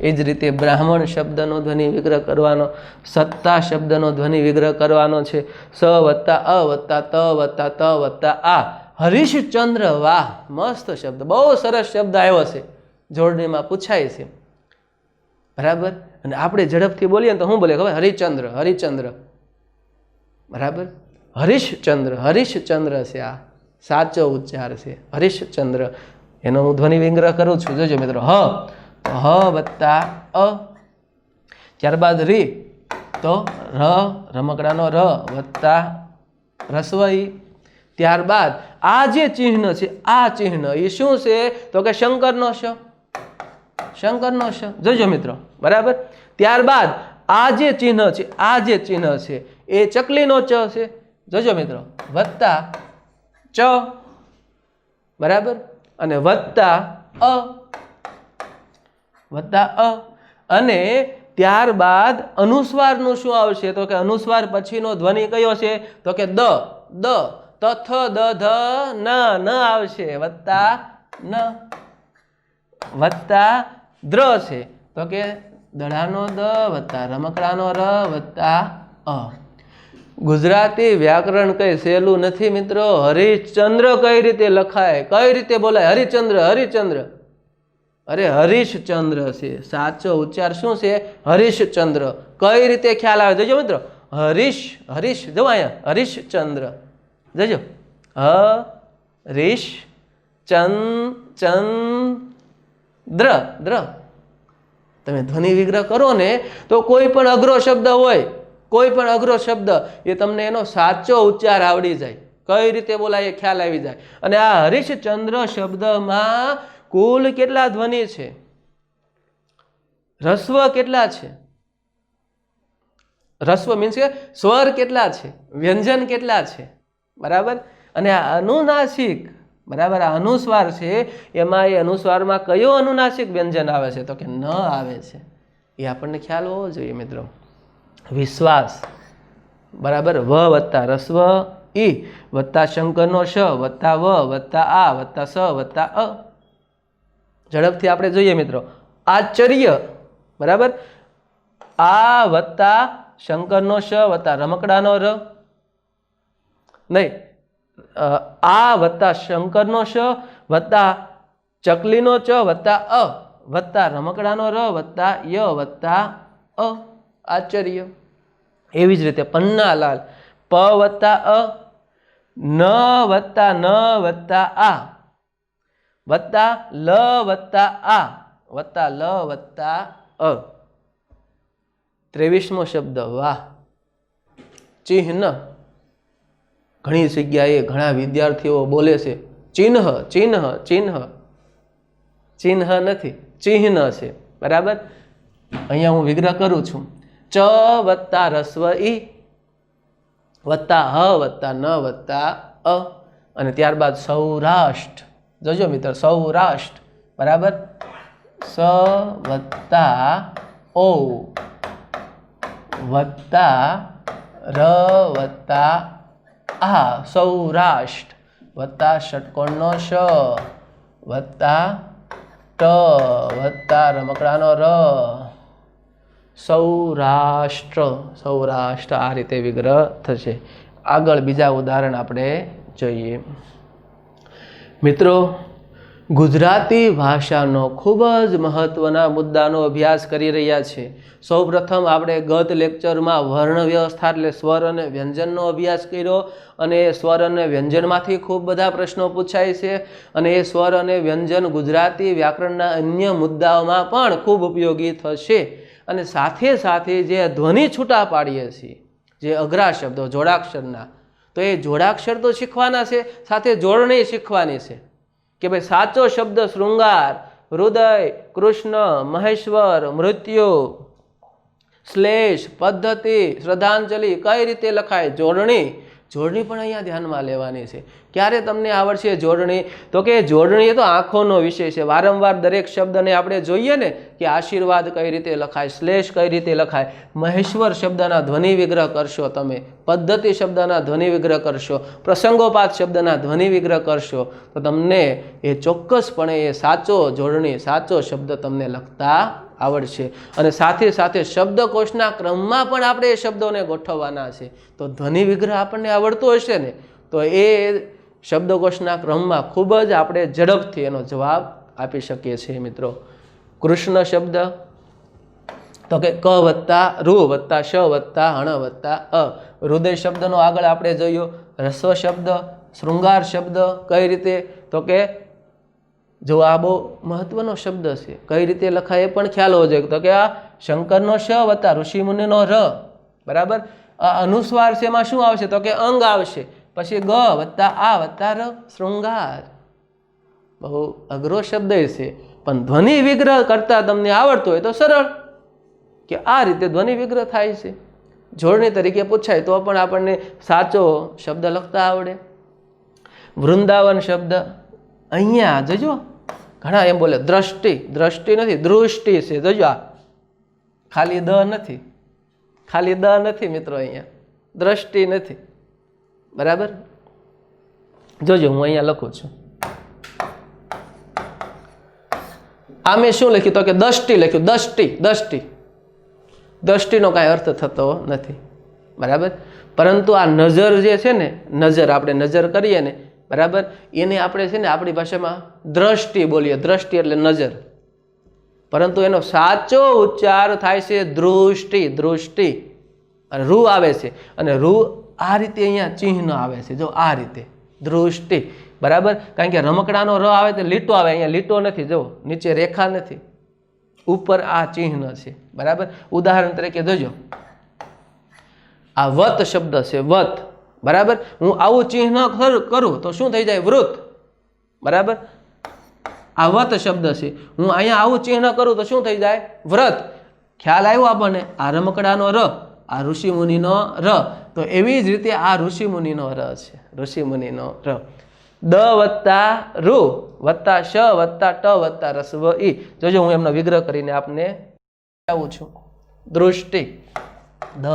એ જ રીતે બ્રાહ્મણ શબ્દનો ધ્વનિ વિગ્રહ કરવાનો, સત્તા શબ્દનો ધ્વનિ વિગ્રહ કરવાનો છે. સ વત્તા અ વત્તા ત વત્તા ત વત્તા આ. હરીશચંદ્ર, વાહ, મસ્ત શબ્દ, બહુ સરસ શબ્દ આવ્યો છે, જોડણીમાં પૂછાય છે. બરાબર. અને આપણે ઝડપથી બોલીએ ને તો શું બોલીએ ખબર? હરિચંદ્ર, હરિચંદ્ર. બરાબર. હરીશચંદ્ર, હરીશચંદ્ર છે. આ સાચો ઉચ્ચાર છે, હરીશચંદ્ર. એનો હું ધ્વનિ વિગ્રહ કરું છું. જોજો મિત્રો. હ તો હ વત્તા અ. ત્યારબાદ રી તો ર, રમકડાનો ર વત્તા રસ્વ ઈ. ત્યારબાદ આ જે ચિહ્ન છે, આ ચિહ્ન એ શું છે તો કે શંકરનો શ, શંકરનો શ. જોજો મિત્રો. બરાબર. ત્યારબાદ આ જે ચિહ્ન છે, આ જે ચિહ્ન છે એ ચકલીનો ચ છે. જોજો મિત્રો. વત્તા ચ. બરાબર. અને વત્તા અ, વત્તા અ. અને ત્યારબાદ અનુસ્વારનું શું આવશે તો કે અનુસ્વાર પછીનો ધ્વનિ કયો છે તો કે દ, દ. તથ, દ, ધ, ન, ન આવશે. વત્તા ન. વત્તા દ્ર છે તો કે દડાનો દ વત્તા રમકડાનો ર વત્તા અ. ગુજરાતી વ્યાકરણ કઈ સહેલું નથી મિત્રો. હરિશ્ચંદ્ર કઈ રીતે લખાય, કઈ રીતે બોલાય? હરિચંદ્ર, હરિચંદ્ર. અરે હરીશચંદ્ર છે. સાચો ઉચ્ચાર શું છે? હરીશચંદ્ર. કઈ રીતે ખ્યાલ આવે જોજો મિત્રો. હરીશ, હરીશ. જો અહીંયા હરીશચંદ્ર. જોજો. હરીશ ચંદ્ર, દ્ર. તમે ધ્વનિ વિગ્રહ કરો ને તો કોઈ પણ અઘરો શબ્દ હોય, કોઈ પણ અઘરો શબ્દ એ તમને એનો સાચો ઉચ્ચાર આવડી જાય. કઈ રીતે બોલાય એ ખ્યાલ આવી જાય. અને આ હરીશચંદ્ર શબ્દમાં કુલ કેટલા ધ્વનિ છે? રસ્વ કેટલા છે? રસ્વ મીન્સ કે સ્વર કેટલા છે? વ્યંજન કેટલા છે? બરાબર. અને આ અનુનાસિક, બરાબર, આ અનુસ્વાર છે એમાં એ અનુસ્વારમાં કયો અનુનાસિક વ્યંજન આવે છે તો કે ન આવે છે. એ આપણને ખ્યાલ હોવો જોઈએ મિત્રો. વિશ્વાસ. બરાબર. વ વત્તા રસ્વ ઈ વત્તા શંકરનો શ વત્તા વ વત્તા આ વત્તા સ વત્તા અ. ઝડપથી આપણે જોઈએ મિત્રો. આશ્ચર્ય. બરાબર. આ વત્તા શંકરનો શ વત્તા રમકડાનો ર. નહીં, આ વત્તા શંકરનો શ વત્તા ચકલીનો ચ વત્તા અ વત્તા રમકડાનો ર વત્તા ય વત્તા અ. આશ્ચર્ય. એવી જ રીતે પન્નાલાલ. પ વત્તા અ, ન વત્તા ન વત્તા આ વત્તા લ વત્તા આ વત્તા લ વત્તા અ. 23મો શબ્દ વાહ. ચિહ્ન. ઘણી જગ્યાએ ઘણા વિદ્યાર્થીઓ બોલે છે ચિહ્ન ચિહ્ન ચિહ્ન. ચિહ્ન નથી, ચિહ્ન છે. બરાબર. અહીંયા હું વિગ્રહ કરું છું. ચ વત્તા રસ્વ ઈ વત્તા હ વત્તા ન વત્તા અ અને ત્યારબાદ સૌરાષ્ટ્ર. જોજો મિત્ર, સૌરાષ્ટ્ર. બરાબર. સ વત્તા ઓ વત્તા ર વત્તા આ સૌરાષ્ટ્ર વત્તા ષટકોણનો શ વત્તા ટ વત્તા રમકડાનો ર સૌરાષ્ટ્ર. સૌરાષ્ટ્ર. આ રીતે વિગ્રહ થશે. આગળ બીજા ઉદાહરણ આપણે જોઈએ. મિત્રો, ગુજરાતી ભાષાનો ખૂબ જ મહત્વના મુદ્દાનો અભ્યાસ કરી રહ્યા છે. સૌપ્રથમ આપણે ગત લેક્ચરમાં વર્ણ વ્યવસ્થા એટલે સ્વર અને વ્યંજનનો અભ્યાસ કર્યો અને સ્વર અને વ્યંજનમાંથી ખૂબ બધા પ્રશ્નો પૂછાય છે અને એ સ્વર અને વ્યંજન ગુજરાતી વ્યાકરણના અન્ય મુદ્દાઓમાં પણ ખૂબ ઉપયોગી થશે. અને સાથે સાથે જે ધ્વનિ છૂટા પાડીએ છીએ, જે અઘરા શબ્દો જોડાક્ષરના, તો એ જોડાક્ષર તો શીખવાના છે, સાથે જોડણી શીખવાની છે કે ભાઈ સાચો શબ્દ શૃંગાર, હૃદય, કૃષ્ણ, મહેશ્વર, મૃત્યુ, શ્લેષ, પદ્ધતિ, શ્રદ્ધાંજલિ કઈ રીતે લખાય, જોડણી. જોડણી પણ અહીંયા ધ્યાનમાં લેવાની છે. ક્યારે તમને આવડશે જોડણી? તો કે જોડણી એ તો આંખોનો વિષય છે. વારંવાર દરેક શબ્દને આપણે જોઈએ ને કે આશીર્વાદ કઈ રીતે લખાય, શ્લેષ કઈ રીતે લખાય, મહેશ્વર શબ્દના ધ્વનિ વિગ્રહ કરશો તમે, પદ્ધતિ શબ્દના ધ્વનિ વિગ્રહ કરશો, પ્રસંગોપાત શબ્દના ધ્વનિ વિગ્રહ કરશો તો તમને એ ચોક્કસપણે એ સાચો જોડણી, સાચો શબ્દ તમને લખતા આવડશે. અને સાથે સાથે શબ્દકોશના ક્રમમાં પણ આપણે એ શબ્દોને ગોઠવવાના છે. તો ધ્વનિ વિગ્રહ આપણને આવડતો હશે ને તો એ શબ્દકોશના ક્રમમાં ખૂબ જ આપણે ઝડપથી એનો જવાબ આપી શકીએ છીએ. મિત્રો, કૃષ્ણ શબ્દ તો કે ક વત્તા રૂ વત્તા શ વત્તા હણ વત્તા અ. હૃદય શબ્દનો આગળ આપણે જોયો. રસ્વ શબ્દ, શૃંગાર શબ્દ કઈ રીતે? તો કે જો આ બહુ મહત્વનો શબ્દ છે, કઈ રીતે લખાય એ પણ ખ્યાલ હોવો જોઈએ. તો કે આ શંકરનો શ વત્તા ઋષિમુનિનો ર. બરાબર. આ અનુસ્વાર છે, એમાં શું આવશે? તો કે અંગ આવશે. પછી ગ વત્તા આ વત્તા ર, શૃંગાર. બહુ અઘરો શબ્દ છે, પણ ધ્વનિ વિગ્રહ કરતા તમને આવડતું હોય તો સરળ કે આ રીતે ધ્વનિ વિગ્રહ થાય છે. જોડણી તરીકે પૂછાય તો પણ આપણને સાચો શબ્દ લખતા આવડે. વૃંદાવન શબ્દ અહીંયા જોજો, ઘણા એમ બોલે દ્રષ્ટિ. દ્રષ્ટિ નથી, દૃષ્ટિ છે. જોજો, આ ખાલી દ નથી, ખાલી દ નથી મિત્રો, અહીંયા દ્રષ્ટિ નથી. બરાબર. જોજો, હું અહીંયા લખું છું. આ મેં શું લખ્યું? તો કે દષ્ટિ લખ્યું. દષ્ટિ. દષ્ટિ. દ્રષ્ટિનો કાંઈ અર્થ થતો નથી. બરાબર. પરંતુ આ નજર જે છે ને, નજર, આપણે નજર કરીએ ને, બરાબર, એને આપણે છે ને આપણી ભાષામાં દ્રષ્ટિ બોલીએ. દ્રષ્ટિ એટલે નજર, પરંતુ એનો સાચો ઉચ્ચાર થાય છે દૃષ્ટિ. દૃષ્ટિ. અને રૂ આવે છે, અને રૂ આ રીતે અહીંયા ચિહ્ન આવે છે. જો આ રીતે દૃષ્ટિ. બરાબર. કારણ કે રમકડાનો ર આવે તો લીટો આવે, અહીંયા લીટો નથી. જો નીચે રેખા નથી, ઉપર આ ચિહ્ન છે. બરાબર. ઉદાહરણ તરીકે જોજો, આ વત શબ્દ છે. વત. બરાબર. હું આવું ચિહ્ન કરું તો શું થઈ જાય? વૃત. બરાબર. આ વત શબ્દ છે, હું અહીંયા આવું ચિહ્ન કરું તો શું થઈ જાય? વ્રત. ખ્યાલ આવ્યો આપણને? આ રમકડાનો ર, આ ઋષિમુનિનો ર. તો એવી જ રીતે આ ઋષિમુનિનો ર છે. ઋષિમુનિનો ર. દ વત્તા રૂ વત્તા શ વત્તા ટ વત્તા રસ્વ ઈ. જોજો, હું એમનો વિગ્રહ કરીને આપને આવું છું. દૃષ્ટિ. દ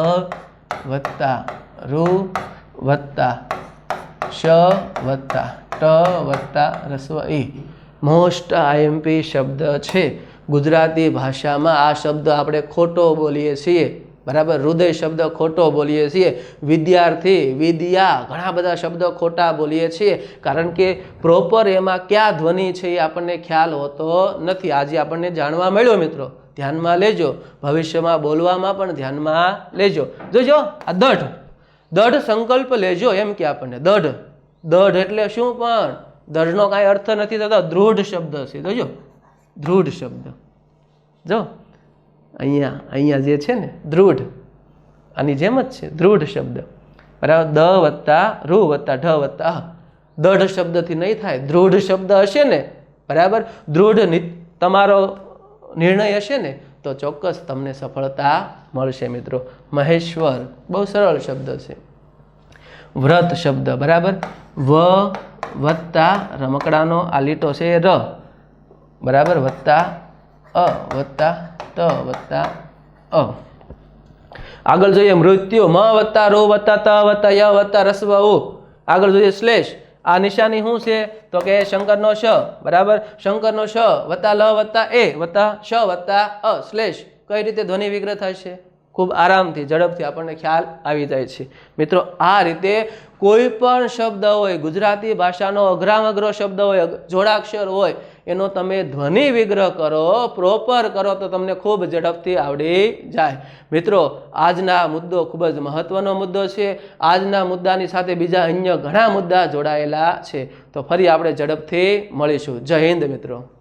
વત્તા રૂ વત્તા શ વત્તા ટ વત્તા રસ્વ ઈ. મોસ્ટ આઈએમપી શબ્દ છે. ગુજરાતી ભાષામાં આ શબ્દ આપણે ખોટો બોલીએ છીએ. બરાબર. હૃદય શબ્દ ખોટો બોલીએ છીએ. વિદ્યાર્થી, વિદ્યા, ઘણા બધા શબ્દો ખોટા બોલીએ છીએ, કારણ કે પ્રોપર એમાં ક્યાં ધ્વનિ છે એ આપણને ખ્યાલ હોતો નથી. આજે આપણને જાણવા મળ્યો. મિત્રો, ધ્યાનમાં લેજો. ભવિષ્યમાં બોલવામાં પણ ધ્યાનમાં લેજો. જોજો, આ દઢ. દઢ સંકલ્પ લેજો એમ કે આપણને. દઢ. દઢ એટલે શું? પણ દઢનો કાંઈ અર્થ નથી થતો. દૃઢ શબ્દ છે. જોજો, દૃઢ શબ્દ. જો અહીંયા જે છે ને, દૃઢ, આની જેમ જ છે. દૃઢ શબ્દ. બરાબર, દ વત્તા રૂ વત્તા ઢ વત્તા અ. દઢ શબ્દથી નહીં થાય, દૃઢ શબ્દ હશે ને, બરાબર, દૃઢ તમારો નિર્ણય હશે ને તો ચોક્કસ તમને સફળતા મળશે મિત્રો. મહેશ્વર બહુ સરળ શબ્દ છે. વ્રત શબ્દ, બરાબર, વ વત્તા રમકડાનો આ લીટો છે ર, બરાબર, વત્તા અ વત્તા ત વત્તા અ. આગળ જોઈએ મૃત્યુ, મ વત્તા રો વત્તા ત વત્તા ય વત્તા રસ્વ ઉ. આગળ જોઈએ શ્લેષ, આ નિશાની શું છે તો કે શંકરનો શ, બરાબર, શંકરનો શ વત્તા લ વત્તા એ વત્તા શ વત્તા અ. શ્લેષ કઈ રીતે ધ્વનિ વિગ્રહ થાય છે, ખૂબ આરામથી ઝડપથી આપણને ખ્યાલ આવી જાય છે મિત્રો. આ રીતે કોઈ પણ શબ્દ હોય, ગુજરાતી ભાષાનો અઘરામાં અઘરો શબ્દ હોય, જોડાક્ષર હોય, એનો તમે ધ્વનિ વિગ્રહ કરો, પ્રોપર કરો તો તમને ખૂબ ઝડપથી આવડી જાય મિત્રો. આજના મુદ્દો ખૂબ જ મહત્વનો મુદ્દો છે. આજના મુદ્દાની સાથે બીજા અન્ય ઘણા મુદ્દા જોડાયેલા છે. તો ફરી આપણે ઝડપથી મળીશું. જય હિન્દ મિત્રો.